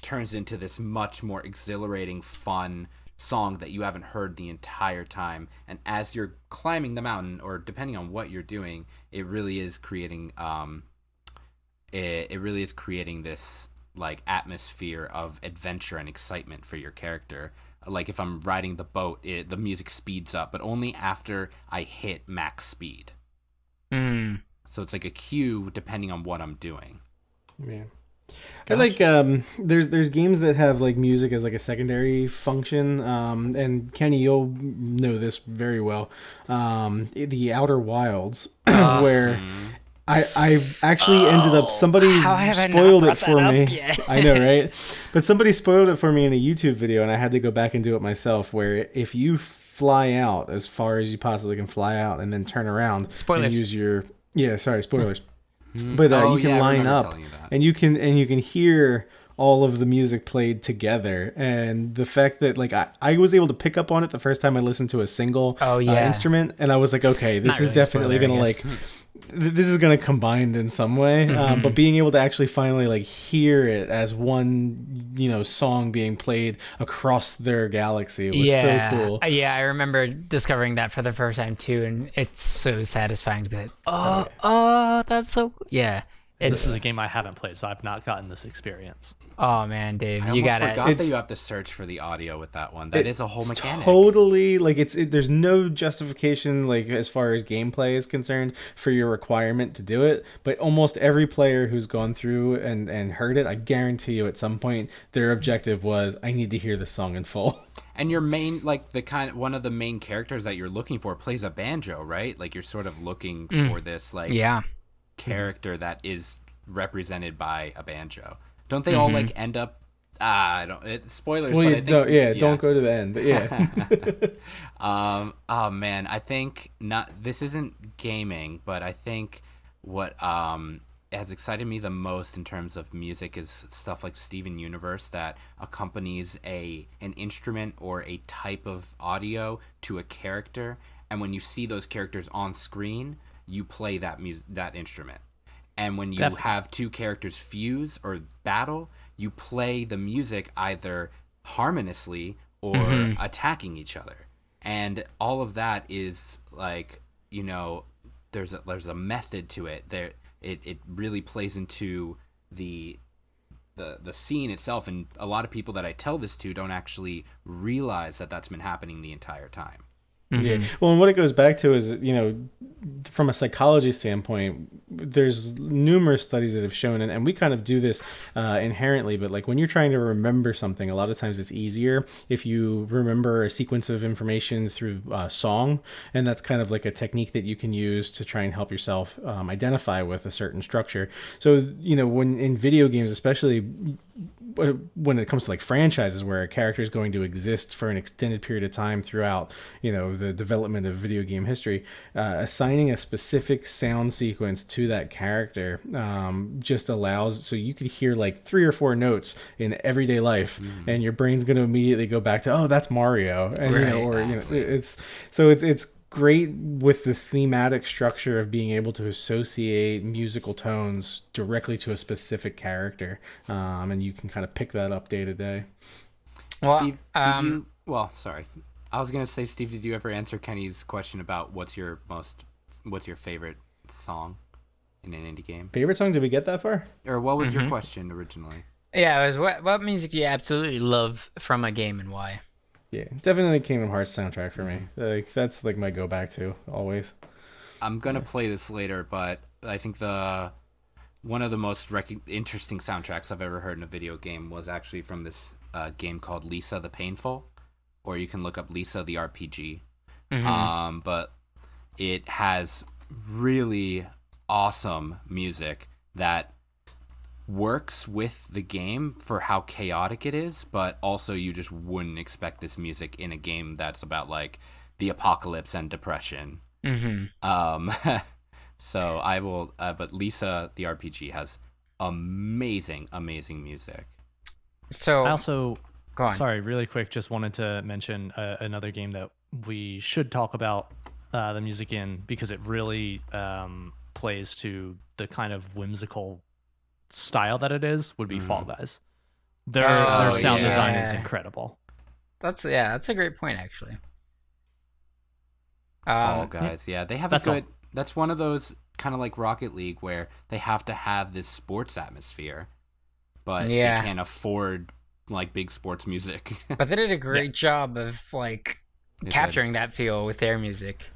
turns into this much more exhilarating, fun song that you haven't heard the entire time. And as you're climbing the mountain, or depending on what you're doing, it really is creating this like atmosphere of adventure and excitement for your character. Like if I'm riding the boat, the music speeds up, but only after I hit max speed. So it's like a cue depending on what I'm doing. Yeah. I like there's games that have like music as like a secondary function, and Kenny, you'll know this very well. The Outer Wilds, where I've actually ended up, somebody spoiled it for me. I know, right? But somebody spoiled it for me in a YouTube video, and I had to go back and do it myself, where if you fly out as far as you possibly can fly out and then turn around and use your spoilers. But you can line up, and you can hear all of the music played together, and the fact that like I was able to pick up on it the first time I listened to a single instrument, and I was like, okay, this is definitely gonna like this is gonna combine in some way. But being able to actually finally like hear it as one, song being played across their galaxy was so cool. Yeah, I remember discovering that for the first time too, and it's so satisfying to be like, oh, that's so cool. Yeah. This is a game I haven't played, so I've not gotten this experience. Oh man, Dave, I you got it. Forgot that you have to search for the audio with that one. That is a whole mechanic. Totally, like there's no justification like as far as gameplay is concerned for your requirement to do it. But almost every player who's gone through and heard it, I guarantee you, at some point their objective was, I need to hear the song in full. And your main, like one of the main characters that you're looking for plays a banjo, right? Like you're sort of looking for this like character that is represented by a banjo. Don't they all like end up spoilers, well, but I think, don't go to the end, but oh man, I think this isn't gaming, but I think what has excited me the most in terms of music is stuff like Steven Universe that accompanies an instrument or a type of audio to a character, and when you see those characters on screen, you play that instrument. And when you have two characters fuse or battle, you play the music either harmoniously or attacking each other. And all of that is like, there's a method to it. It really plays into the scene itself, and a lot of people that I tell this to don't actually realize that that's been happening the entire time. Yeah. Well, and what it goes back to is, from a psychology standpoint, there's numerous studies that have shown, and we kind of do this inherently, but like when you're trying to remember something, a lot of times it's easier if you remember a sequence of information through song, and that's kind of like a technique that you can use to try and help yourself identify with a certain structure. So, when in video games, especially when it comes to like franchises where a character is going to exist for an extended period of time throughout, the development of video game history, assigning a specific sound sequence to that character just allows, so you could hear like 3 or 4 notes in everyday life, and your brain's going to immediately go back to, oh, that's Mario, and it's great with the thematic structure of being able to associate musical tones directly to a specific character, and you can kind of pick that up day to day. Well, Steve, sorry. I was gonna say, Steve, did you ever answer Kenny's question about what's your favorite song in an indie game? Favorite song? Did we get that far? Or what was your question originally? Yeah, it was what music do you absolutely love from a game and why? Yeah, definitely Kingdom Hearts soundtrack for me. Like that's like my go back to always. I'm gonna play this later, but I think one of the most interesting soundtracks I've ever heard in a video game was actually from this game called Lisa the Painful, or you can look up Lisa the RPG. But it has really awesome music that works with the game for how chaotic it is, but also you just wouldn't expect this music in a game that's about like the apocalypse and depression. So I will, but Lisa the RPG has amazing music. So I also, go on. Sorry, really quick, just wanted to mention another game that we should talk about the music in, because it really plays to the kind of whimsical style that it is, would be Fall Guys. Their sound design is incredible. That's a great point, actually. Fall Guys, yeah, they have a good. That's one of those kind of like Rocket League where they have to have this sports atmosphere, but they can't afford like big sports music. But they did a great job of like capturing that feel with their music.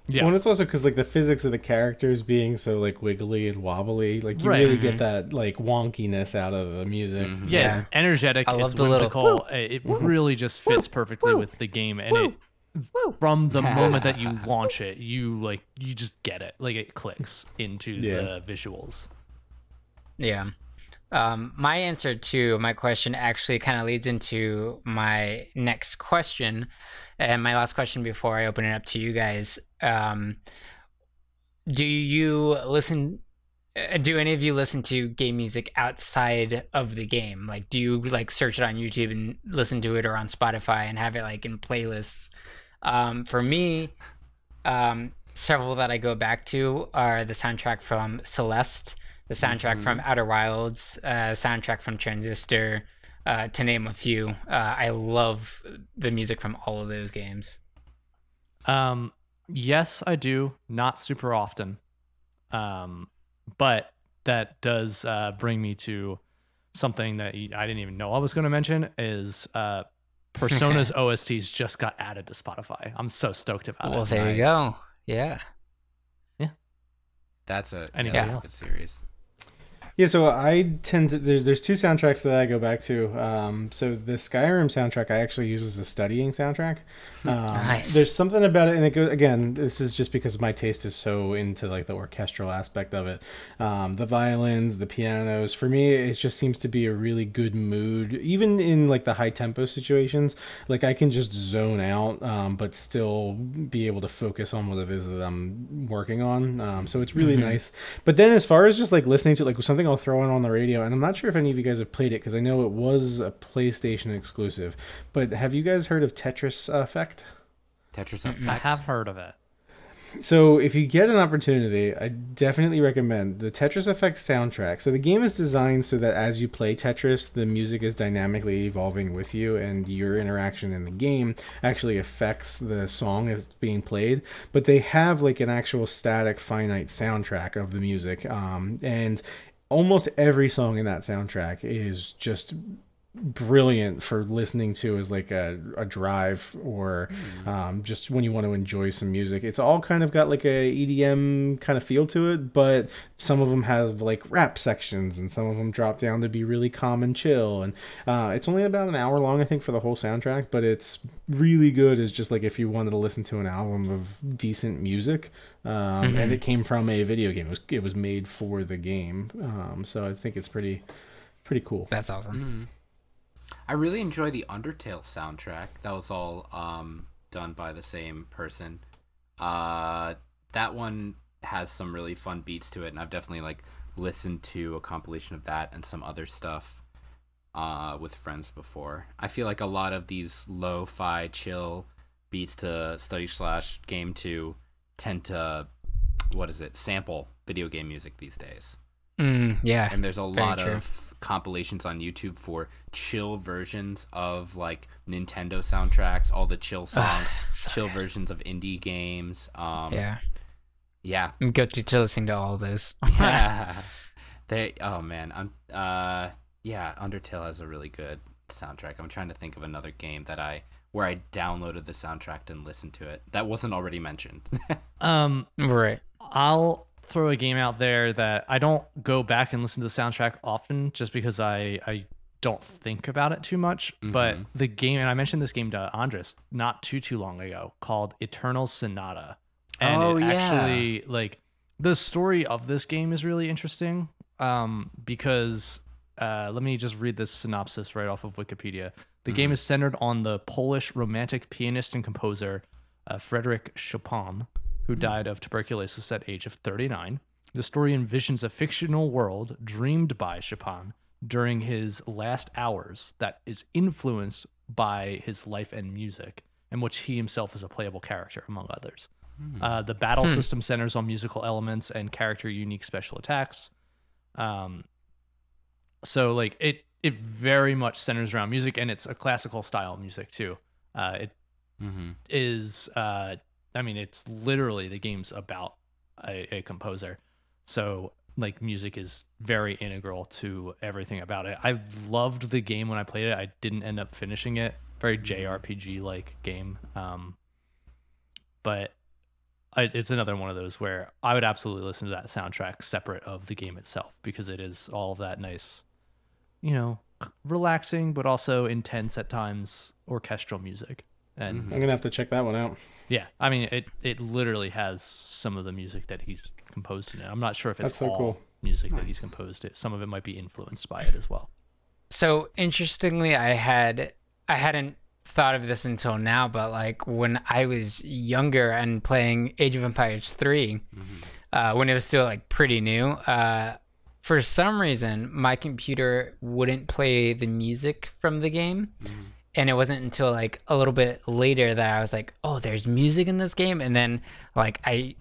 Yeah. Well, it's also because like the physics of the characters being so like wiggly and wobbly, like you really get that like wonkiness out of the music. Yeah, it's energetic. It's whimsical. It really just fits perfectly with the game, and it from the moment that you launch it, you just get it. Like it clicks into the visuals. Yeah. My answer to my question actually kind of leads into my next question, and my last question before I open it up to you guys. Do any of you listen to game music outside of the game? Like, do you like search it on YouTube and listen to it, or on Spotify and have it like in playlists? For me, several that I go back to are the soundtrack from Celeste, the soundtrack from Outer Wilds, soundtrack from Transistor, to name a few. I love the music from all of those games. Yes, I do. Not super often. But that does bring me to something that I didn't even know I was going to mention is Persona's OSTs just got added to Spotify. I'm so stoked about it. Well, there you go. Yeah. That's a good series. Yeah, so I tend to there's two soundtracks that I go back to. So the Skyrim soundtrack I actually use as a studying soundtrack. Nice. There's something about it, and it goes again. This is just because my taste is so into like the orchestral aspect of it. The violins, the pianos. For me, it just seems to be a really good mood, even in like the high tempo situations. Like I can just zone out, but still be able to focus on what it is that I'm working on. So it's really nice. But then as far as just like listening to like something I'll throw on the radio, and I'm not sure if any of you guys have played it because I know it was a PlayStation exclusive, but have you guys heard of Tetris Effect? Tetris Effect? I have heard of it. So if you get an opportunity, I definitely recommend the Tetris Effect soundtrack. So the game is designed so that as you play Tetris, the music is dynamically evolving with you, and your interaction in the game actually affects the song as it's being played. But they have like an actual static, finite soundtrack of the music, and almost every song in that soundtrack is just brilliant for listening to as like a drive, or just when you want to enjoy some music. It's all kind of got like a EDM kind of feel to it, but some of them have like rap sections, and some of them drop down to be really calm and chill. And it's only about an hour long, I think, for the whole soundtrack, but it's really good as just like if you wanted to listen to an album of decent music. And it came from a video game. It was made for the game. So I think it's pretty cool. That's awesome. I really enjoy the Undertale soundtrack. That was all done by the same person. That one has some really fun beats to it, and I've definitely like listened to a compilation of that and some other stuff with friends before. I feel like a lot of these lo-fi chill beats to study/game to tend to sample video game music these days. Yeah, and there's a lot of compilations on YouTube for chill versions of like Nintendo soundtracks, all the chill songs, chill versions of indie games. Yeah. I'm guilty to listening to all of those. Undertale has a really good soundtrack. I'm trying to think of another game where I downloaded the soundtrack and listened to it that wasn't already mentioned. Right. I'll throw a game out there that I don't go back and listen to the soundtrack often, just because I don't think about it too much. Mm-hmm. But the game, and I mentioned this game to Andres not too long ago, called Eternal Sonata. And actually, like, the story of this game is really interesting, because let me just read this synopsis right off of Wikipedia. The game is centered on the Polish romantic pianist and composer Frederick Chopin, who died of tuberculosis at age of 39. The story envisions a fictional world dreamed by Chopin during his last hours that is influenced by his life and music, in which he himself is a playable character, among others. The battle system centers on musical elements and character unique special attacks. So like it very much centers around music, and it's a classical style music too. It is I mean, it's literally, the game's about a composer. So like music is very integral to everything about it. I loved the game when I played it. I didn't end up finishing it. Very JRPG like game. But it's another one of those where I would absolutely listen to that soundtrack separate of the game itself, because it is all of that nice, you know, relaxing but also intense at times orchestral music. And I'm gonna have to check that one out. Yeah, I mean, it literally has some of the music that he's composed in it. I'm not sure if it's so all cool. music that he's composed it. Some of it might be influenced by it as well. So interestingly, I hadn't thought of this until now, but like when I was younger and playing Age of Empires 3, when it was still like pretty new, for some reason my computer wouldn't play the music from the game. And it wasn't until like a little bit later that I was like, oh, there's music in this game. And then like I,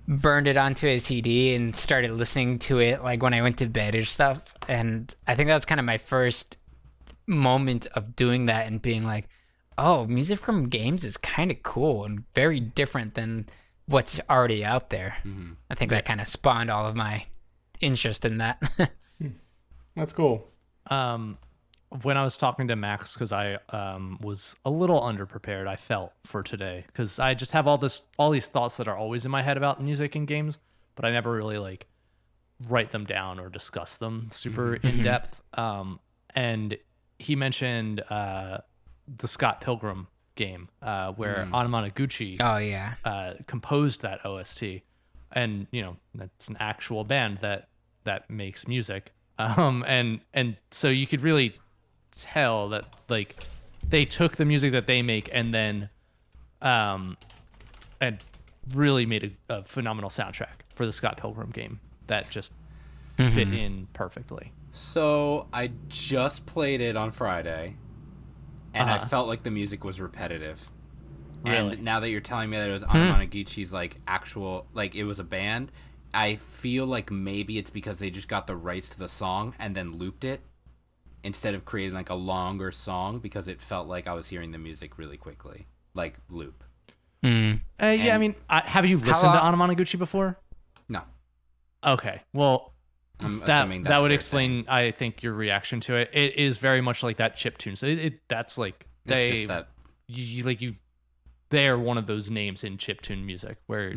burned it onto a CD and started listening to it like when I went to bed or stuff. And I think that was kind of my first moment of doing that and being like, oh, music from games is kind of cool and very different than what's already out there. I think that kind of spawned all of my interest in that. That's cool. When I was talking to Max, because I was a little underprepared, I felt, for today, because I just have all these thoughts that are always in my head about music in games, but I never really like write them down or discuss them super in depth. And he mentioned the Scott Pilgrim game, where Anamanaguchi composed that OST, and that's an actual band that makes music, and so you could really tell that like they took the music that they make and then and really made a phenomenal soundtrack for the Scott Pilgrim game that just fit in perfectly. So I just played it on Friday, and I felt like the music was repetitive. Really? And now that you're telling me that it was Anamanaguchi's like actual, like it was a band, I feel like maybe it's because they just got the rights to the song and then looped it instead of creating like a longer song, because it felt like I was hearing the music really quickly, like loop. Yeah, I mean, have you listened to Anamanaguchi before? No. Okay, well, I'm assuming that would their explain, thing. I think, your reaction to it. It is very much like that chiptune. So that's like they they are one of those names in chiptune music where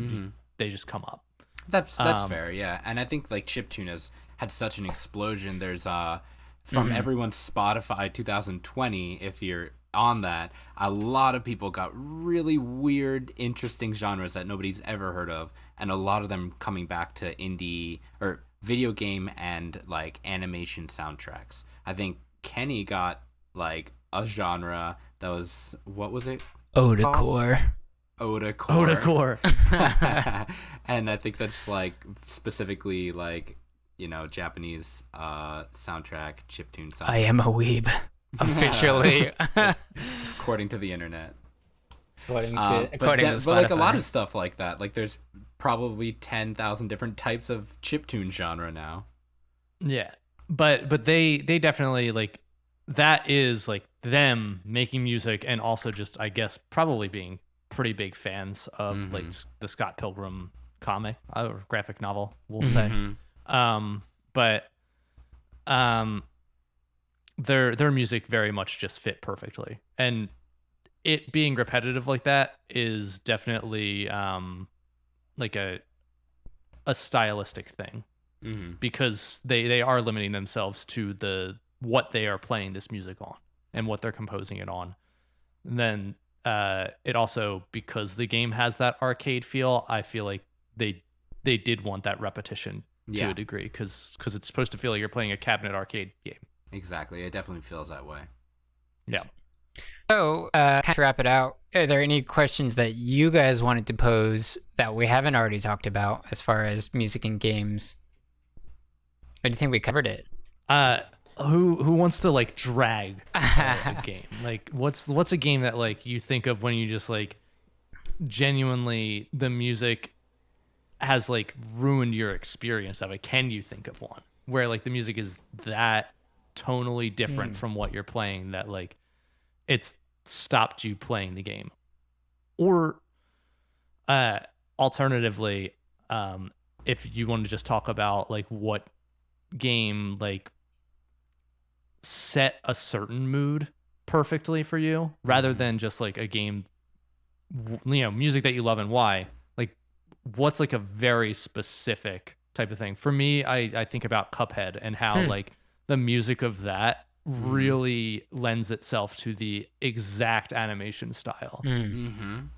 they just come up. That's fair, yeah. And I think like chiptune has had such an explosion. There's from everyone's Spotify 2020, if you're on that, a lot of people got really weird, interesting genres that nobody's ever heard of, and a lot of them coming back to indie or video game and like animation soundtracks. I think Kenny got like a genre that was, what was it? Odacore. And I think that's like specifically like, Japanese soundtrack, chiptune soundtrack. I am a weeb. Officially. According to the internet. According to but like a lot Spotify. of stuff like that. Like there's probably 10,000 different types of chiptune genre now. Yeah. But they definitely like, that is like them making music and also just, I guess, probably being pretty big fans of like the Scott Pilgrim comic or graphic novel, we'll say. But their music very much just fit perfectly, and it being repetitive like that is definitely like a stylistic thing, because they are limiting themselves to what they are playing this music on and what they're composing it on. And then it also, because the game has that arcade feel, I feel like they did want that repetition to a degree, because it's supposed to feel like you're playing a cabinet arcade game. Exactly. It definitely feels that way. Yeah. So, to wrap it out, are there any questions that you guys wanted to pose that we haven't already talked about as far as music and games? Or do you think we covered it? Who wants to like drag a game? Like, what's a game that like you think of when you just like genuinely the music has like ruined your experience of it? Can you think of one where like the music is that tonally different from what you're playing that like it's stopped you playing the game? Or alternatively, if you want to just talk about like what game like set a certain mood perfectly for you, rather than just like a game, you know, music that you love and why, like what's like a very specific type of thing. For me, I think about Cuphead and how like the music of that really lends itself to the exact animation style. And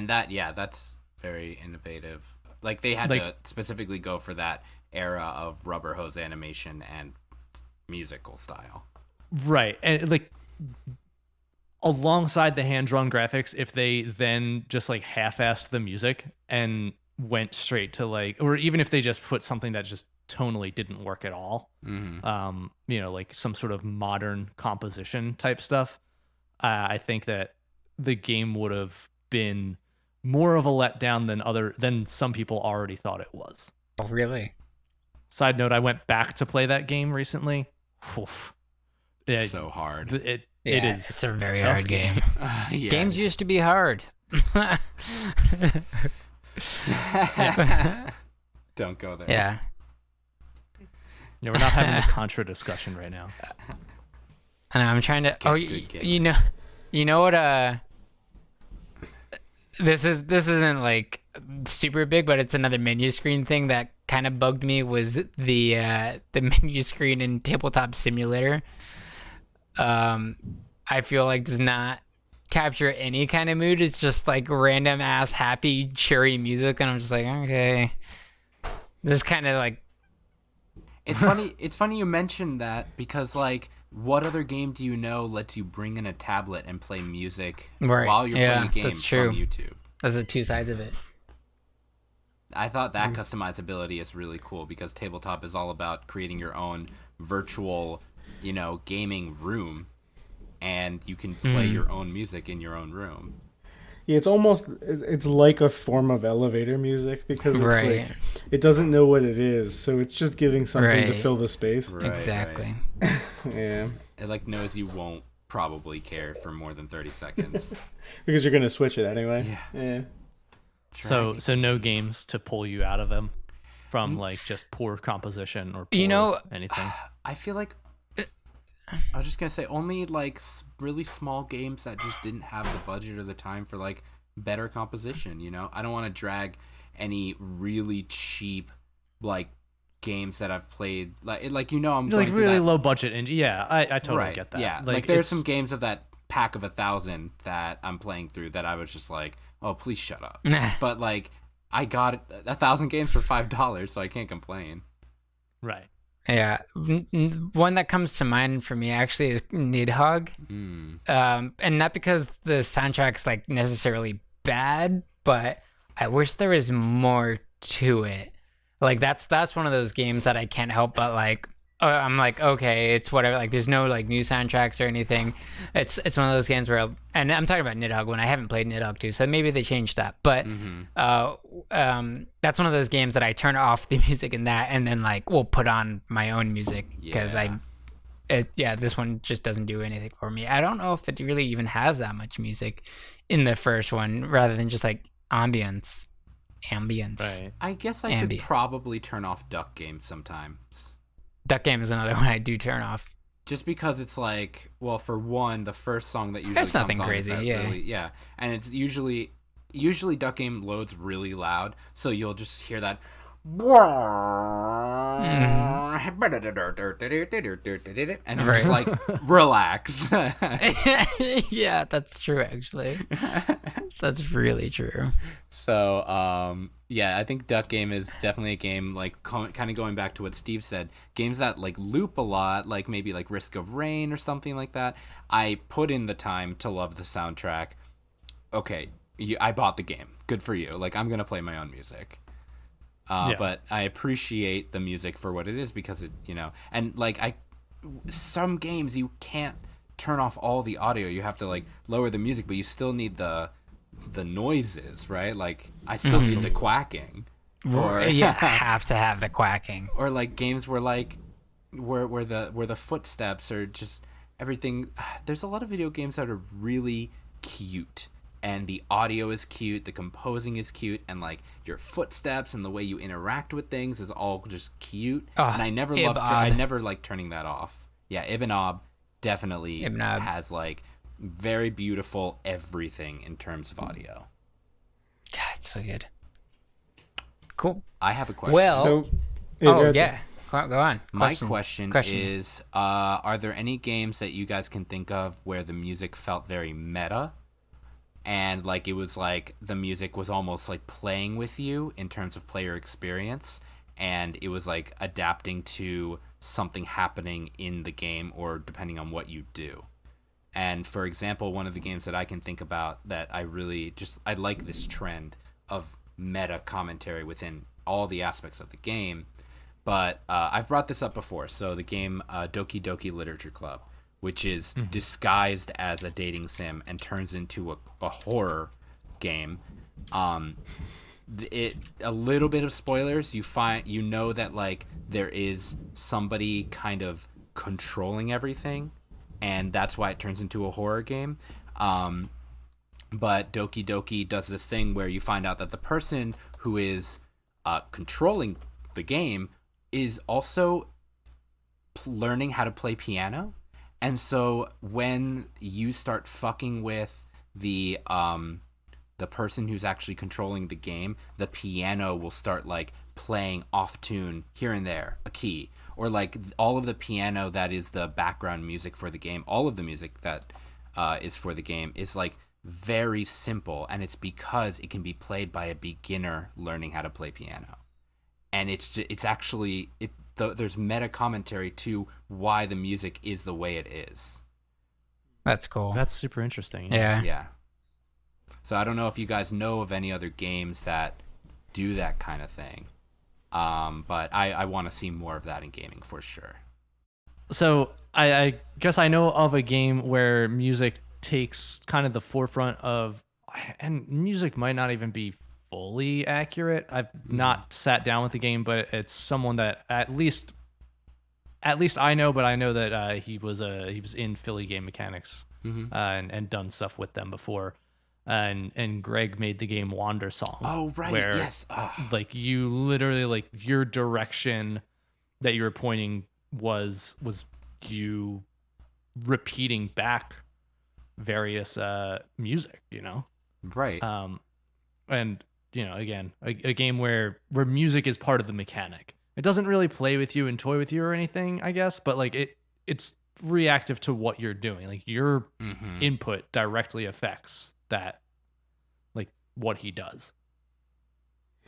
that's very innovative. Like they had to specifically go for that era of rubber hose animation and musical style. Right. And like alongside the hand-drawn graphics, if they then just like half-assed the music and went straight to like, or even if they just put something that just tonally didn't work at all, you know, like some sort of modern composition type stuff, I think that the game would have been more of a letdown than some people already thought it was. Oh, really? Side note, I went back to play that game recently. Oof. So hard. It is. It's a very hard game. Yeah. Games used to be hard. Don't go there. Yeah. Yeah, we're not having a Contra discussion right now. I know, I'm trying to. You know what? This isn't like super big, but it's another menu screen thing that kind of bugged me. Was the menu screen in Tabletop Simulator? I feel like does not capture any kind of mood. It's just like random ass happy cheery music, and I'm just like, okay, this kind of like. It's funny. It's funny you mentioned that because like, what other game do you know lets you bring in a tablet and play music while you're playing a game that's true. from YouTube? That's the two sides of it. I thought that customizability is really cool because tabletop is all about creating your own virtual, you know, gaming room, and you can play your own music in your own room. Yeah, it's like a form of elevator music because it's like it doesn't know what it is, so it's just giving something to fill the space. Exactly. Yeah. It like knows you won't probably care for more than 30 seconds because you're gonna switch it anyway. Yeah. So no games to pull you out of them from like just poor composition or poor anything. I feel like I was just gonna say only like really small games that just didn't have the budget or the time for like better composition. You know, I don't want to drag any really cheap like games that I've played. Like you know, I'm like really low budget and I totally get that. Yeah, like there's some games of that pack of 1,000 that I'm playing through that I was just like, oh please shut up. But like I got 1,000 games for $5, so I can't complain. Right. Yeah, one that comes to mind for me actually is Nidhogg, and not because the soundtrack's like necessarily bad, but I wish there was more to it. Like that's one of those games that I can't help but like. I'm like, okay, it's whatever. Like, there's no like new soundtracks or anything. It's one of those games where, and I'm talking about Nidhogg when I haven't played Nidhogg 2, so maybe they changed that. But that's one of those games that I turn off the music in that, and then like we'll put on my own music because this one just doesn't do anything for me. I don't know if it really even has that much music in the first one, rather than just like ambience. Right. I guess I could probably turn off Duck Games sometimes. Duck Game is another one I do turn off just because it's like, well, for one, the first song that usually That's comes nothing on crazy, is that yeah. really, yeah, and it's usually Duck Game loads really loud, so you'll just hear that. And I'm just like, relax. Yeah, that's true, actually. That's really true. So, yeah, I think Duck Game is definitely a game, like, kind of going back to what Steve said, games that, like, loop a lot, like maybe like Risk of Rain or something like that. I put in the time to love the soundtrack. Okay, I bought the game. Good for you. Like, I'm going to play my own music. But I appreciate the music for what it is because it, and like some games you can't turn off all the audio. You have to like lower the music, but you still need the noises, right? Like I still need the quacking. Or yeah, have to have the quacking. Or like games where like where the footsteps are just everything. There's a lot of video games that are really cute. And the audio is cute, the composing is cute, and like your footsteps and the way you interact with things is all just cute. And I never like turning that off. Yeah, Ibn Ob definitely has like very beautiful everything in terms of audio. God, it's so good. Cool. I have a question. Well, yeah. Go on. My question is, are there any games that you guys can think of where the music felt very meta? And like it was like the music was almost like playing with you in terms of player experience, and it was like adapting to something happening in the game or depending on what you do. And for example, one of the games that I can think about that I like this trend of meta commentary within all the aspects of the game. But I've brought this up before. So the game Doki Doki Literature Club, which is disguised as a dating sim and turns into a horror game. A little bit of spoilers. You know that like there is somebody kind of controlling everything, and that's why it turns into a horror game. But Doki Doki does this thing where you find out that the person who is controlling the game is also learning how to play piano. And so when you start fucking with the person who's actually controlling the game, the piano will start like playing off tune here and there, a key, or like all of the piano that is the background music for the game, all of the music that is for the game is like very simple, and it's because it can be played by a beginner learning how to play piano. And there's meta commentary to why the music is the way it is. That's cool. That's super interesting. Yeah. So I don't know if you guys know of any other games that do that kind of thing. But I want to see more of that in gaming for sure. So I guess I know of a game where music takes kind of the forefront of, and music might not even be fully accurate. I've not sat down with the game, but it's someone that at least I know, but I know that he was in Philly Game Mechanics and done stuff with them before. And Greg made the game Wandersong. Oh right, where, yes. Like you literally like your direction that you were pointing was you repeating back various music, Right. And again, a game where music is part of the mechanic. It doesn't really play with you and toy with you or anything, I guess, but like it's reactive to what you're doing. Like your input directly affects that, like what he does.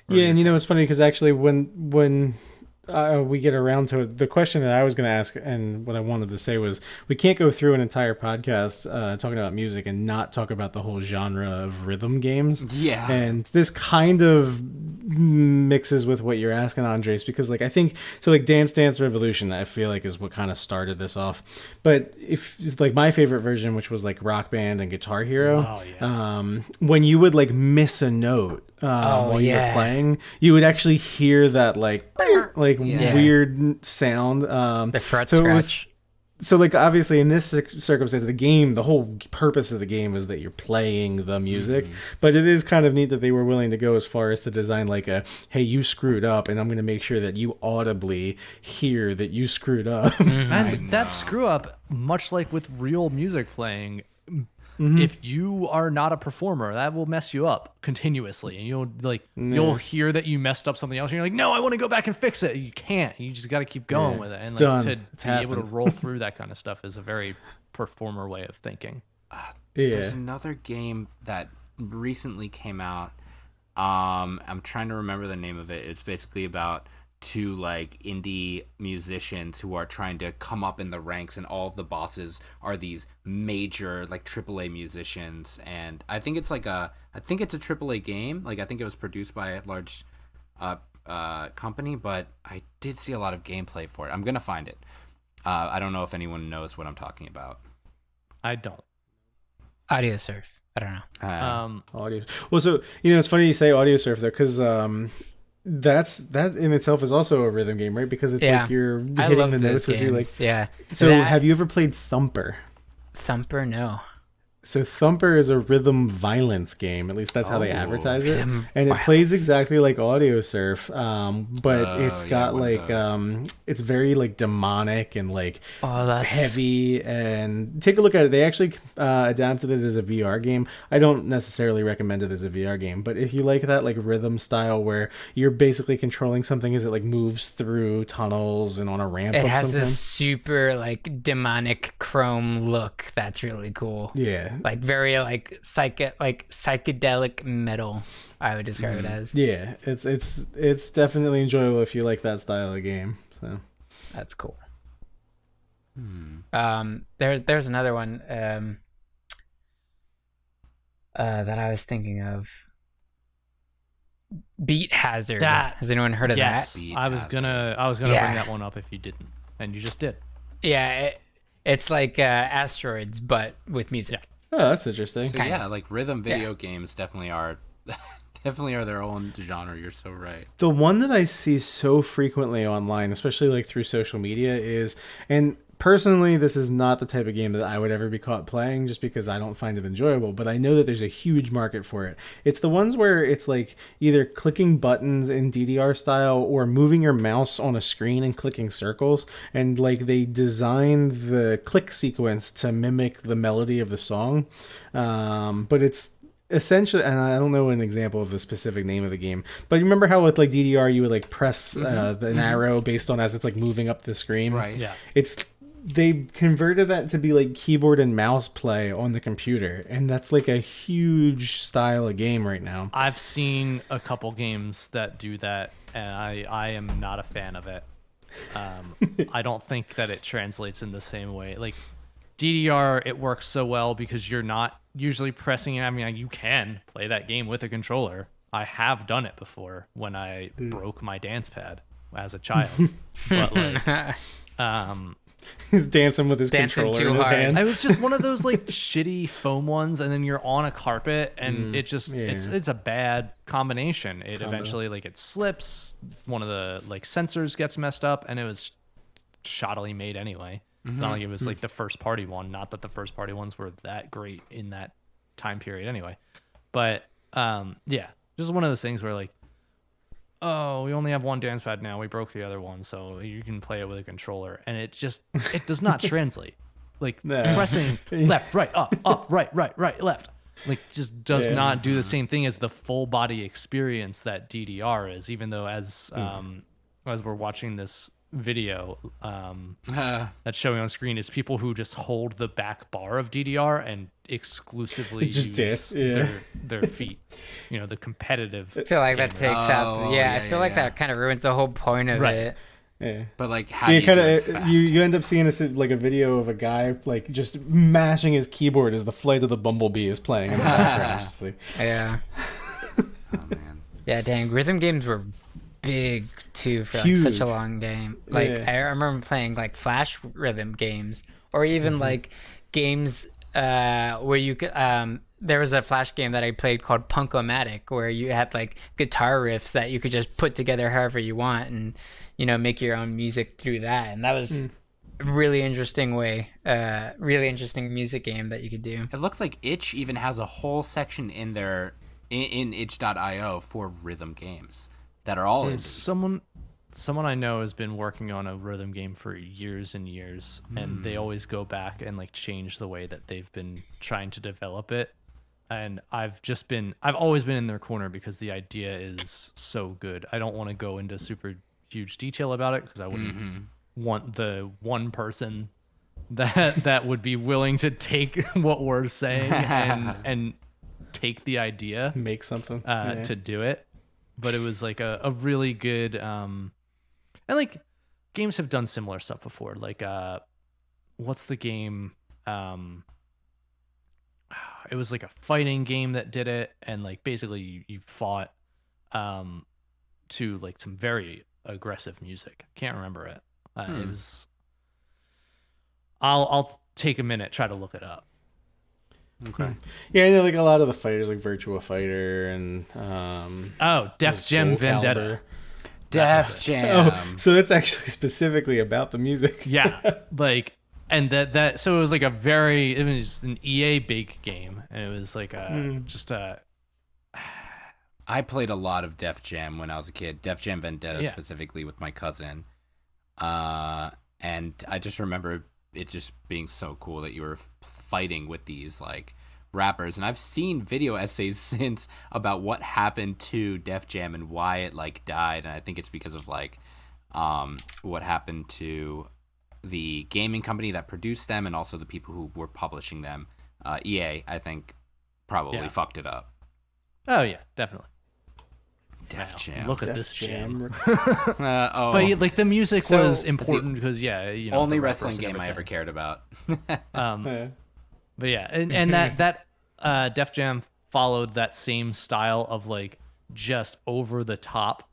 Yeah, and it's funny because actually when we get around to it, the question that I was going to ask and what I wanted to say was we can't go through an entire podcast talking about music and not talk about the whole genre of rhythm games. Yeah. And this kind of mixes with what you're asking, Andres, because like I think so like Dance Dance Revolution I feel like is what kind of started this off. But if like my favorite version, which was like Rock Band and Guitar Hero, when you would like miss a note while you were playing, you would actually hear that like weird sound. The fret scratch. So like obviously in this circumstance, the whole purpose of the game is that you're playing the music, but it is kind of neat that they were willing to go as far as to design like a, hey, you screwed up and I'm going to make sure that you audibly hear that you screwed up. And that screw up, much like with real music playing, if you are not a performer, that will mess you up continuously, and you'll hear that you messed up something else, and you're like, no, I want to go back and fix it. You can't. You just got to keep going with it, and to be able to roll through that kind of stuff is a very performer way of thinking. There's another game that recently came out. I'm trying to remember the name of it. It's basically about two like indie musicians who are trying to come up in the ranks, and all of the bosses are these major like AAA musicians. And I think it's a AAA game. Like I think it was produced by a large company, but I did see a lot of gameplay for it. I'm gonna find it. I don't know if anyone knows what I'm talking about. I don't. Audiosurf. I don't know. Audio. Well, so it's funny you say Audiosurf though, because that in itself is also a rhythm game, right? Because it's like you're hitting the notes as you like. Yeah. So have you ever played Thumper? Thumper, no. So Thumper is a rhythm violence game. At least that's how they advertise it, and it plays exactly like Audiosurf, but it's got like it's very like demonic and like heavy. And take a look at it. They actually adapted it as a VR game. I don't necessarily recommend it as a VR game, but if you like that like rhythm style where you're basically controlling something as it like moves through tunnels and on a ramp, it has this super like demonic chrome look. That's really cool. Yeah. Like very like psychedelic metal, I would describe it as. Yeah, it's definitely enjoyable if you like that style of game. So that's cool. There's another one that I was thinking of. Beat Hazard. Has anyone heard of that? I was gonna bring that one up if you didn't, and you just did. Yeah, it's like Asteroids, but with music. Yeah. Oh, that's interesting. So, like rhythm video games definitely are their own genre. You're so right. The one that I see so frequently online, especially like through social media, is, and personally, this is not the type of game that I would ever be caught playing just because I don't find it enjoyable, but I know that there's a huge market for it. It's the ones where it's like either clicking buttons in DDR style or moving your mouse on a screen and clicking circles, and like they designed the click sequence to mimic the melody of the song, but it's essentially, and I don't know an example of the specific name of the game, but you remember how with like DDR you would like press an arrow based on as it's like moving up the screen, right? Yeah, they converted that to be like keyboard and mouse play on the computer, and that's like a huge style of game right now. I've seen a couple games that do that, and I am not a fan of it. I don't think that it translates in the same way. Like DDR, it works so well because you're not usually pressing it. I mean, you can play that game with a controller. I have done it before when I broke my dance pad as a child. But like, he's dancing with his controller in his hand. It was just one of those like shitty foam ones, and then you're on a carpet, and it just it's a bad combination. It eventually like it slips. One of the like sensors gets messed up, and it was shoddily made anyway. It's not like it was like the first party one. Not that the first party ones were that great in that time period anyway. But just one of those things where like, oh, we only have one dance pad now. We broke the other one, so you can play it with a controller. And it does not translate. Like pressing left, right, up, right, left. Like just does not do the same thing as the full body experience that DDR is, even though as we're watching this video that's showing on screen is people who just hold the back bar of DDR and exclusively just use their feet. You know, the competitive. I feel like that takes out. I feel like that kind of ruins the whole point of it. Yeah, but like, how you end up seeing like a video of a guy like just mashing his keyboard as the Flight of the Bumblebee is playing in the background. Just like, yeah. Oh man. Yeah, dang, rhythm games were big too for like such a long game. Like I remember playing like Flash rhythm games, or even like games where you could there was a Flash game that I played called Punk-O-Matic, where you had like guitar riffs that you could just put together however you want and, you know, make your own music through that. And that was really interesting way, really interesting music game that you could do. It looks like Itch even has a whole section in their in itch.io for rhythm games that are all indie. Someone I know has been working on a rhythm game for years and years, and they always go back and like change the way that they've been trying to develop it. And I've always been in their corner because the idea is so good. I don't want to go into super huge detail about it because I wouldn't want the one person that would be willing to take what we're saying and take the idea, make something to do it. But it was like a really good and like games have done similar stuff before. Like what's the game? It was like a fighting game that did it, and like basically you fought to like some very aggressive music. Can't remember it. It was. I'll take a minute, try to look it up. Okay. Yeah, I know like a lot of the fighters like Virtua Fighter and Def Jam Vendetta. Def Jam. Oh, so that's actually specifically about the music. Yeah, like, and that so it was like it was an EA big game, and it was like just a. I played a lot of Def Jam when I was a kid. Def Jam Vendetta specifically with my cousin, and I just remember it just being so cool that you were fighting with these like rappers. And I've seen video essays since about what happened to Def Jam and why it like died, and I think it's because of like what happened to the gaming company that produced them and also the people who were publishing them. EA, I think, probably fucked it up. Oh yeah, definitely. Def Jam. Look at this jam. But like the music was important because only wrestling game I ever cared about. But yeah, and that Def Jam followed that same style of like just over the top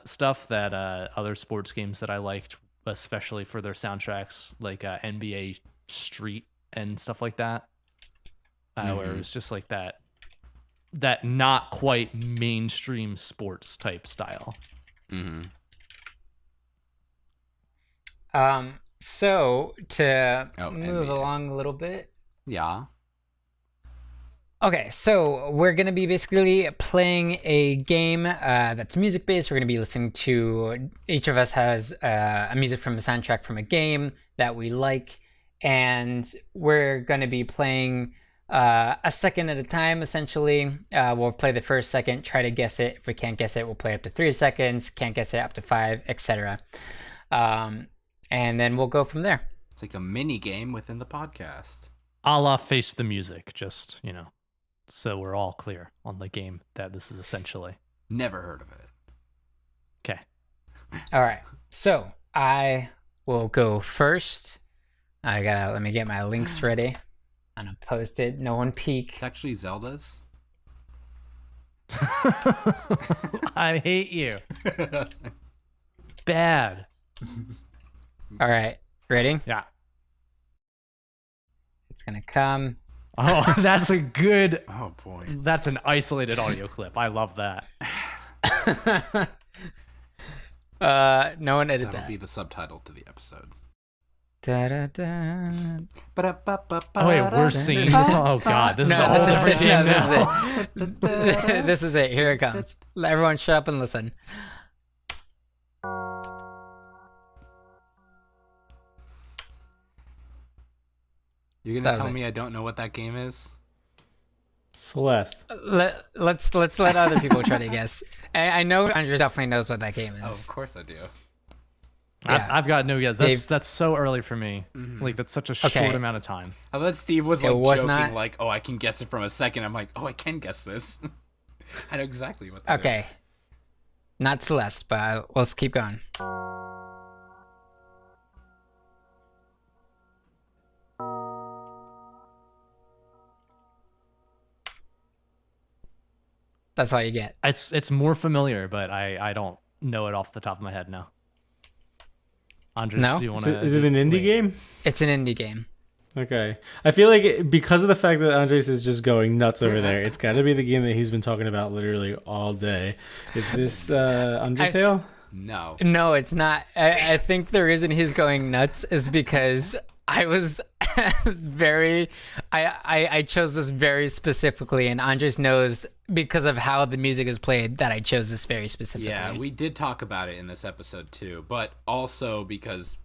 stuff that other sports games that I liked, especially for their soundtracks, like NBA Street and stuff like that, where it was just like that not quite mainstream sports type style. So to move NBA. along a little bit. Yeah. Okay, so we're going to be basically playing a game that's music-based. We're going to be listening to, each of us has a music from a soundtrack from a game that we like, and we're going to be playing a second at a time, essentially. We'll play the first second, try to guess it. If we can't guess it, we'll play up to 3 seconds, can't guess it, up to 5, etc. And then we'll go from there. It's like a mini game within the podcast. A la Face the Music, just, so we're all clear on the game that this is essentially. Never heard of it. Okay. All right. So I will go first. Let me get my links ready. I'm gonna post it. No one peek. It's actually Zelda's. I hate you. Bad. All right. Ready? Yeah. It's gonna come. Oh, that's a good. Oh boy. That's an isolated audio clip. I love that. No one edited That'll that. be the subtitle to the episode. Da, da, da. Oh wait, we're singing this. Oh god, this is a whole different game now. This is it. Here it comes. Everyone, shut up and listen. You're gonna tell me I don't know what that game is? Celeste. Let's let other people try to guess. I know Andrew definitely knows what that game is. Oh, of course I do. Yeah. I've got no guess. Dave. That's so early for me. Like that's such a short amount of time. I thought Steve was like was joking, not... like, "Oh, I can guess it from a second." I'm like, "Oh, I can guess this." I know exactly what that is. Okay. Not Celeste, but let's keep going. That's all you get. It's more familiar, but I don't know it off the top of my head now. Andres, No? do you want to? Is it an indie game? It's an indie game. Okay. I feel like because of the fact that Andres is just going nuts over there, it's got to be the game that he's been talking about literally all day. Is this Undertale? No. No, it's not. I think the reason he's going nuts is because I was I chose this very specifically, and Andres knows because of how the music is played that I chose this very specifically. Yeah, we did talk about it in this episode too, but also because,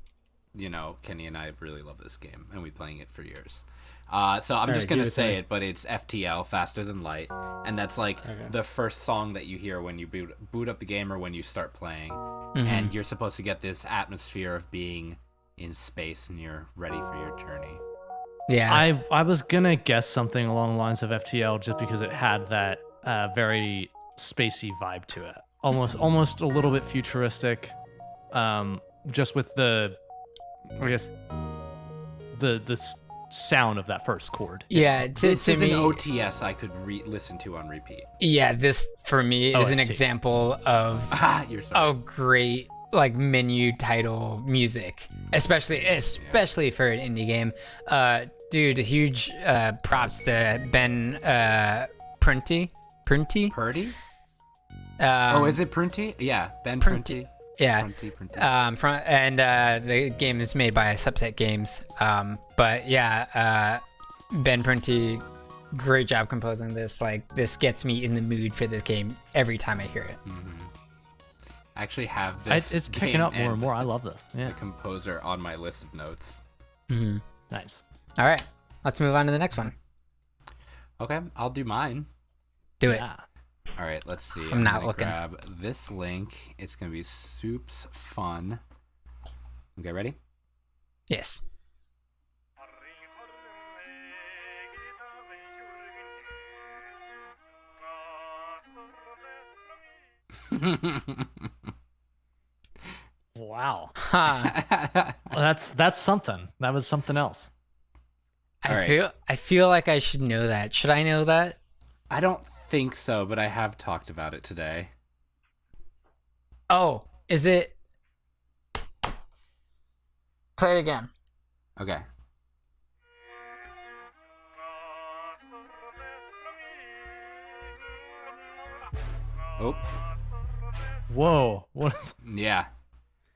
Kenny and I really love this game, and we've been playing it for years. So I'm just going to say it, but it's FTL, Faster Than Light, and that's the first song that you hear when you boot up the game or when you start playing, and you're supposed to get this atmosphere of being in space and you're ready for your journey. Yeah. I was gonna guess something along the lines of FTL just because it had that very spacey vibe to it, almost a little bit futuristic, just with the sound of that first chord. Yeah, this is me, an OTS I could listen to on repeat. Yeah, this for me is an example of great menu title music, especially for an indie game. Dude, huge props to Ben Prunty. Purdy? Is it Prunty? Yeah, Ben Prunty. Yeah. Prunty. The game is made by Subset Games. But yeah, Ben Prunty, great job composing this. This gets me in the mood for this game every time I hear it. Mm-hmm. I actually have this. It's picking up more and more. I love this. Yeah. The composer on my list of notes. Mm-hmm. Nice. All right, let's move on to the next one. Okay, I'll do mine. Do it. All right, let's see. I'm not looking. Grab this link. It's gonna be soups fun. Okay, ready? Yes. Wow. Huh. Well, that's something. That was something else. I feel like I should know that. Should I know that? I don't think so, but I have talked about it today. Oh, is it? Play it again. Okay. Oh. Whoa. What? Yeah.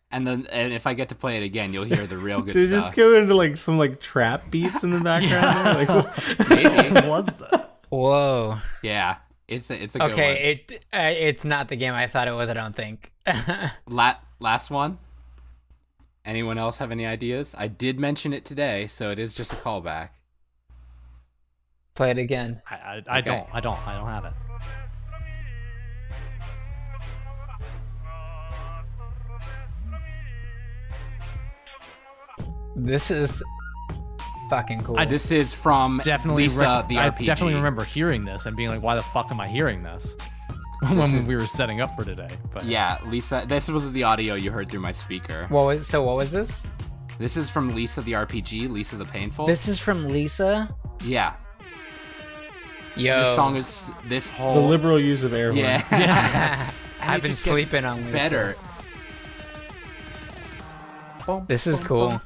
And if I get to play it again, you'll hear the real good Did it stuff. just go into some trap beats in the background? Maybe. What was that? Whoa. Yeah. It's a good one. Okay, it's not the game I thought it was, I don't think. Last one. Anyone else have any ideas? I did mention it today, so it is just a callback. Play it again. I don't have it. This is fucking cool. This is from Lisa the RPG. I definitely remember hearing this and being like, why the fuck am I hearing this? when we were setting up for today. But yeah, Lisa, this was the audio you heard through my speaker. What was this? This is from Lisa the RPG, Lisa the Painful. This is from Lisa? Yeah. Yo. This song is this whole... The liberal use of air horn. Yeah. I've been sleeping on Lisa. Better. This is cool.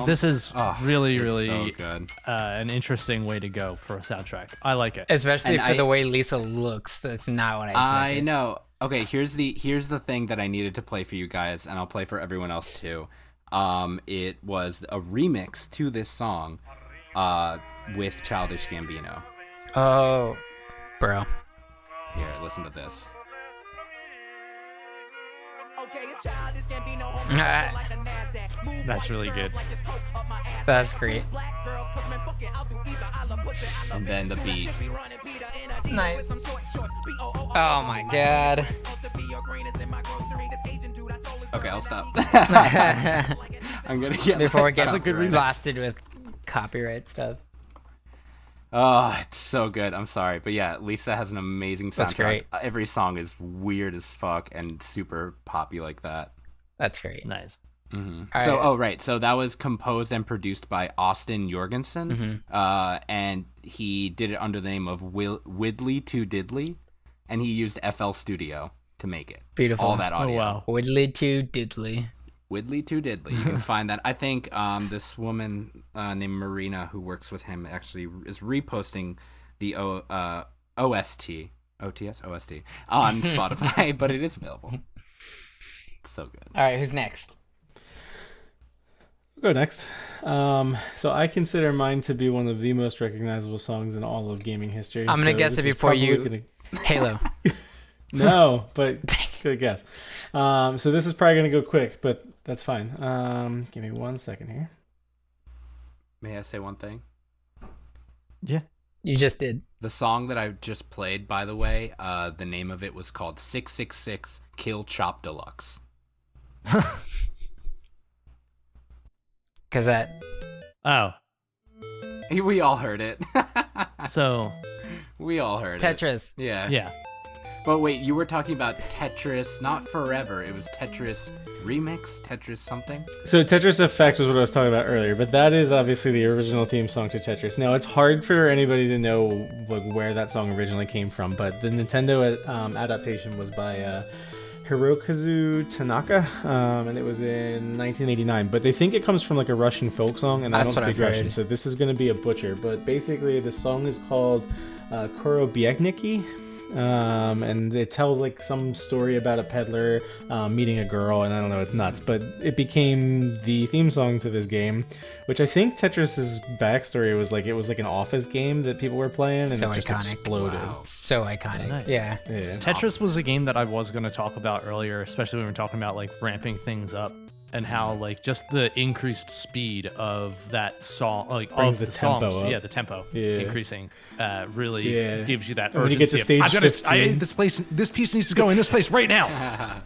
This is really so good. An interesting way to go for a soundtrack. I like it. Especially for the way Lisa looks. That's not what I expected. I know. Okay, here's the thing that I needed to play for you guys, and I'll play for everyone else too. It was a remix to this song with Childish Gambino. Oh, bro. Here, listen to this. That's really good. That's great. And then the beat. Nice. Oh my god. Okay, I'll stop. I'm gonna get before we get blasted with copyright stuff. Oh, it's so good. I'm sorry, but yeah, Lisa has an amazing soundtrack. That's great. Every song is weird as fuck and super poppy like that. That's great. Nice. Mm-hmm. So, right. So that was composed and produced by Austin Jorgensen, and he did it under the name of Widley to Diddley, and he used FL Studio to make it. Beautiful. All that audio. Oh, wow. Widley to Diddley. Widley to Diddley. You can find that. I think this woman named Marina who works with him actually is reposting the OST on Spotify, but it is available. So good. All right, who's next? I'll go next. So I consider mine to be one of the most recognizable songs in all of gaming history. I'm gonna guess it before you. Halo. No, but good guess. So this is probably gonna go quick, but that's fine. Give me 1 second here. May I say one thing? Yeah. You just did. The song that I just played, by the way, the name of it was called 666 Kill Chop Deluxe. Cause that. Oh. We all heard it. So. We all heard Tetris. it. Yeah. Yeah. But wait, you were talking about Tetris, not Forever. It was Tetris Remix, Tetris something? So Tetris Effect was what I was talking about earlier, but that is obviously the original theme song to Tetris. Now, it's hard for anybody to know where that song originally came from, but the Nintendo adaptation was by Hirokazu Tanaka, and it was in 1989. But they think it comes from like a Russian folk song, and That's I don't what speak I've Russian, heard. so this is going to be a butcher. But basically, the song is called Korobiegniki. And it tells like some story about a peddler meeting a girl, and I don't know, it's nuts, but it became the theme song to this game, which I think Tetris's backstory was like it was like an office game that people were playing, and So it just iconic. exploded. Wow. So iconic. Nice. Yeah. Yeah. Tetris was a game that I was going to talk about earlier, especially when we were talking about like ramping things up and how like just the increased speed of that song, like Brings of the the tempo songs, up. yeah, the tempo Yeah. increasing, really Yeah. gives you that And when you urgency. get to stage I've gotta- 15. this piece needs to go in this place right now.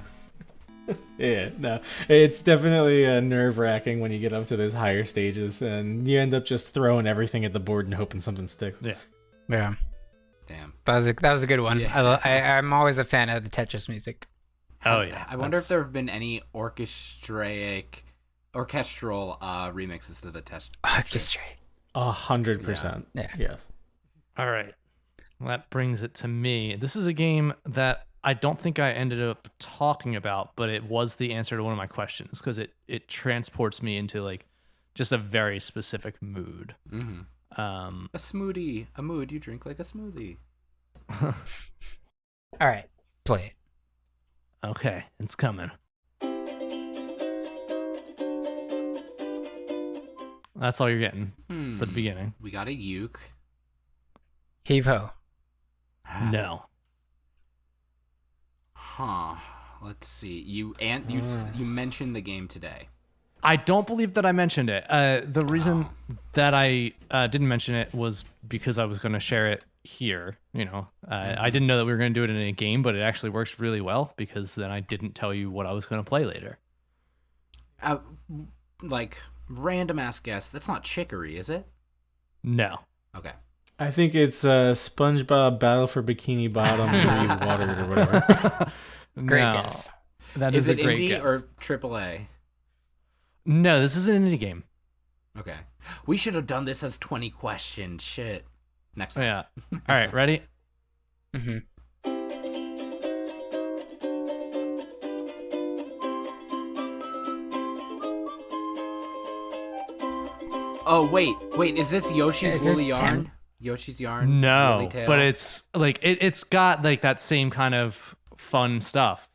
Yeah, no, it's definitely nerve-wracking when you get up to those higher stages, and you end up just throwing everything at the board and hoping something sticks. Yeah. Yeah. Damn. That was a good one. Yeah. I'm always a fan of the Tetris music. Oh yeah. I wonder if there have been any orchestral remixes to the test. Orchestra. 100%. Yeah. Yes. All right. Well, that brings it to me. This is a game that I don't think I ended up talking about, but it was the answer to one of my questions because it transports me into like just a very specific mood. Mm-hmm. Um, A smoothie, a mood you drink like a smoothie. All right. Play it. okay, it's coming. That's all you're getting for the beginning. We got a uke. Heave ho. No. Huh. Let's see. You mentioned the game today. I don't believe that I mentioned it. The reason that I didn't mention it was because I was going to share it here. You know, I didn't know that we were going to do it in a game, but it actually works really well because then I didn't tell you what I was going to play later. Like random ass guess. That's not Chicory, is it? No. Okay. I think it's SpongeBob Battle for Bikini Bottom Watered or whatever. Great No. guess. That Is is it a great indie guess. or AAA? No, this is an indie game. Okay. We should have done this as 20 questions. Shit. Next time. Yeah. All right, ready? Mm-hmm. Oh, wait. Is this Yoshi's Is this Woolly Yarn? Tem? Yoshi's Yarn? No, Woolly Tail? but it's like it's got like that same kind of fun stuff.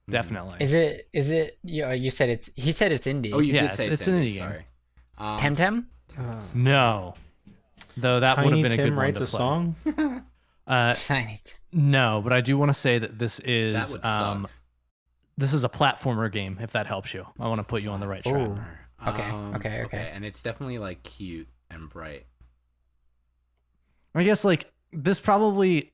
Definitely. Is it? You said it's. He said it's indie. Oh, you Yeah, did say it's it's an indie. indie game. Sorry. Temtem. No. Though that would Tiny have been a Tim good writes one a to play. song. Tiny. No, but I do want to say that this is That would suck. this is a platformer game. If that helps you, I want to put you on the right track. Ooh. Okay. And it's definitely like cute and bright. I guess like this probably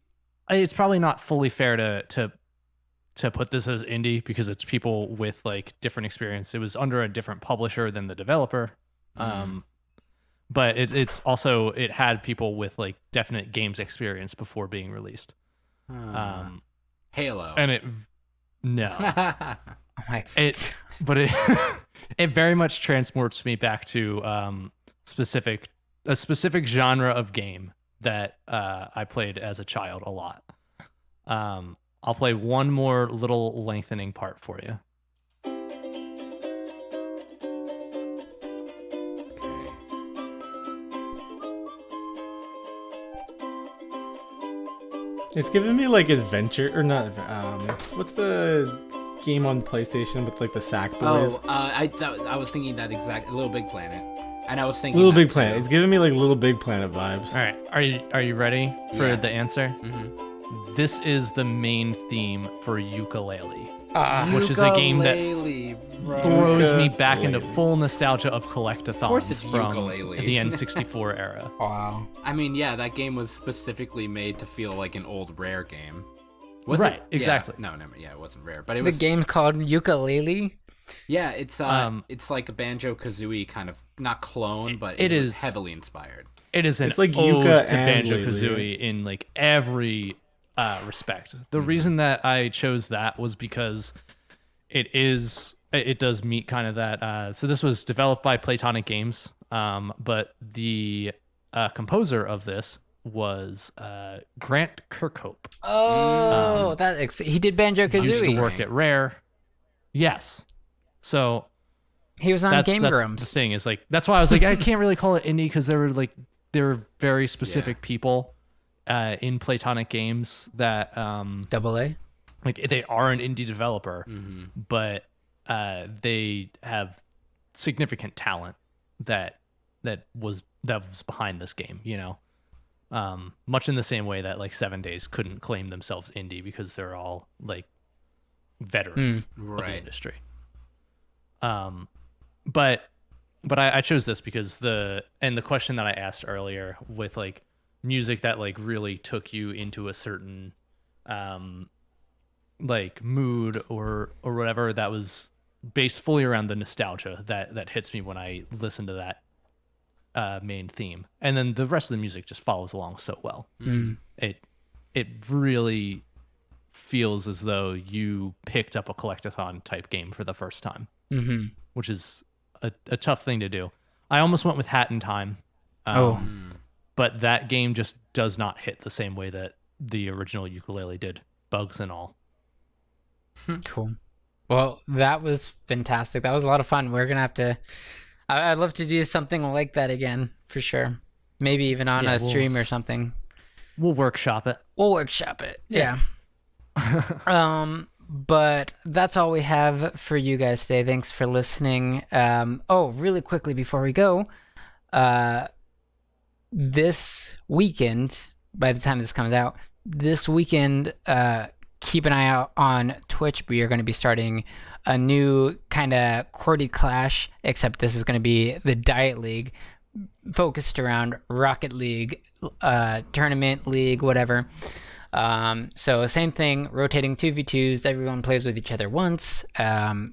it's probably not fully fair to put this as indie because it's people with like different experience. It was under a different publisher than the developer. But it's also it had people with like definite games experience before being released. Halo. And it no. Oh my. But it it very much transports me back to a specific genre of game that I played as a child a lot. I'll play one more little lengthening part for you. It's giving me like adventure or not. What's the game on PlayStation with like the Sackboys? I was thinking that exact Little Big Planet, and I was thinking Little that Big too. Planet. It's giving me like Little Big Planet vibes. All right, are you ready for Yeah. the answer? Mm-hmm. This is the main theme for Ukulele, which is a game that throws me back into full nostalgia of collectathons Of course it's from Ukulele. the N64 era. Wow. I mean, yeah, that game was specifically made to feel like an old Rare game. Was Right, it? exactly. Yeah. No, yeah, it wasn't Rare, but it The was. game's called Ukulele. Yeah, it's like a Banjo-Kazooie kind of not clone, but it is heavily inspired. It is an It's like ode Yuka to and Banjo-Kazooie in like every respect. The reason that I chose that was because it does meet kind of that. So this was developed by Playtonic Games, but the composer of this was Grant Kirkhope. Oh, he did Banjo He used to Kazooie. work at Rare. Yes. So He was on Game that's Grumps. the thing is like that's why I was like I can't really call it indie because there were very specific people in Playtonic Games that Double A. like they are an indie developer, but they have significant talent that was behind this game, you know. Much in the same way that like 7 Days couldn't claim themselves indie because they're all like veterans of the Right. industry. But I chose this because the question that I asked earlier with like music that like really took you into a certain like mood or whatever, that was based fully around the nostalgia that hits me when I listen to that main theme, and then the rest of the music just follows along so well. It really feels as though you picked up a collectathon type game for the first time, which is a tough thing to do. I almost went with Hat in Time, but that game just does not hit the same way that the original Ukulele did, bugs and all. Cool. Well, that was fantastic. That was a lot of fun. We're gonna have to. I'd love to do something like that again for sure. Maybe even on a stream or something. We'll workshop it. We'll workshop it. Yeah. But that's all we have for you guys today. Thanks for listening. Really quickly before we go, this weekend, by the time this comes out, this weekend, keep an eye out on Twitch. We are going to be starting a new kind of QWERTY Clash, except this is going to be the Diet League, focused around Rocket League, tournament league, whatever. So same thing, rotating 2v2s. Everyone plays with each other once. And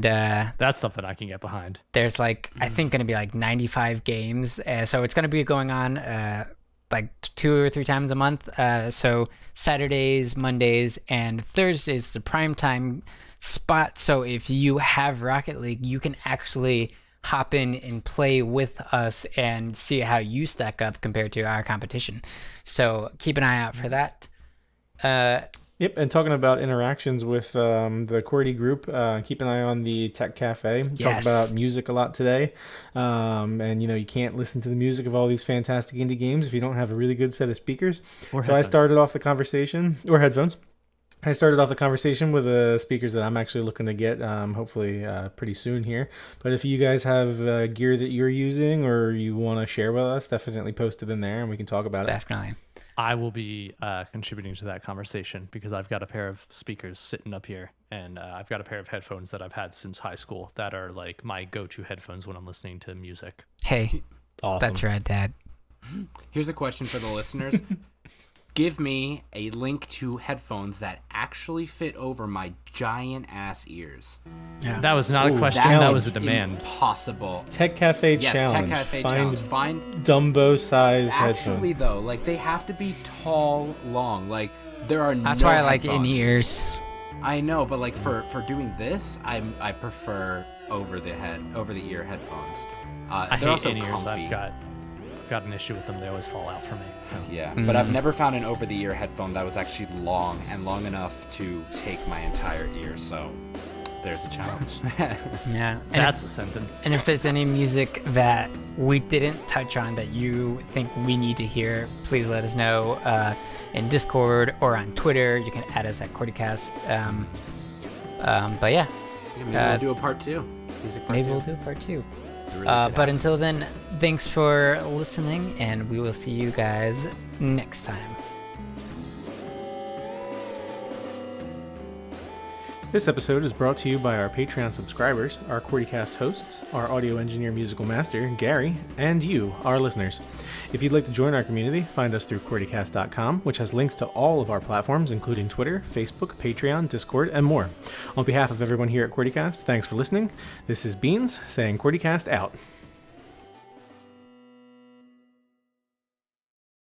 that's something I can get behind. There's like, I think going to be like 95 games. So it's going to be going on like 2 or 3 times a month. So Saturdays, Mondays, and Thursdays is the prime time spot. So if you have Rocket League, you can actually hop in and play with us and see how you stack up compared to our competition. So keep an eye out for that. Yep, and talking about interactions with the QWERTY group, keep an eye on the Tech Cafe. Yes. Talk about music a lot today. And, you can't listen to the music of all these fantastic indie games if you don't have a really good set of speakers. Or so I started off the conversation, or headphones. I started off the conversation with the speakers that I'm actually looking to get, hopefully pretty soon here. But if you guys have gear that you're using or you want to share with us, definitely post it in there and we can talk about it. Definitely. I will be contributing to that conversation because I've got a pair of speakers sitting up here, and I've got a pair of headphones that I've had since high school that are like my go-to headphones when I'm listening to music. Hey, Awesome. that's right, Dad. Here's a question for the listeners. Give me a link to headphones that actually fit over my giant ass ears. Yeah. That was not a question. that That was was a demand. Impossible. Tech Cafe Yes, Challenge. Tech Cafe Find Challenge. Find Dumbo-sized actually headphones. though, like they have to be tall, long. Like there are. That's no why I like headphones. in-ears. I know, but like for doing this, I prefer over the ear headphones. I They're hate also in-ears. comfy. I've got an issue with them. They always fall out for me. So. Yeah, but I've never found an over-the-ear headphone that was actually long enough to take my entire ear. So there's the challenge. Yeah. And That's a sentence. And if there's any music that we didn't touch on that you think we need to hear, please let us know in Discord or on Twitter. You can add us at QWERTYcast. But yeah. Maybe we'll do a part 2. Maybe we'll do a part 2. But until then, thanks for listening, and we will see you guys next time. This episode is brought to you by our Patreon subscribers, our QWERTYcast hosts, our audio engineer musical master, Gary, and you, our listeners. If you'd like to join our community, find us through QWERTYcast.com, which has links to all of our platforms, including Twitter, Facebook, Patreon, Discord, and more. On behalf of everyone here at QWERTYcast, thanks for listening. This is Beans saying QWERTYcast out.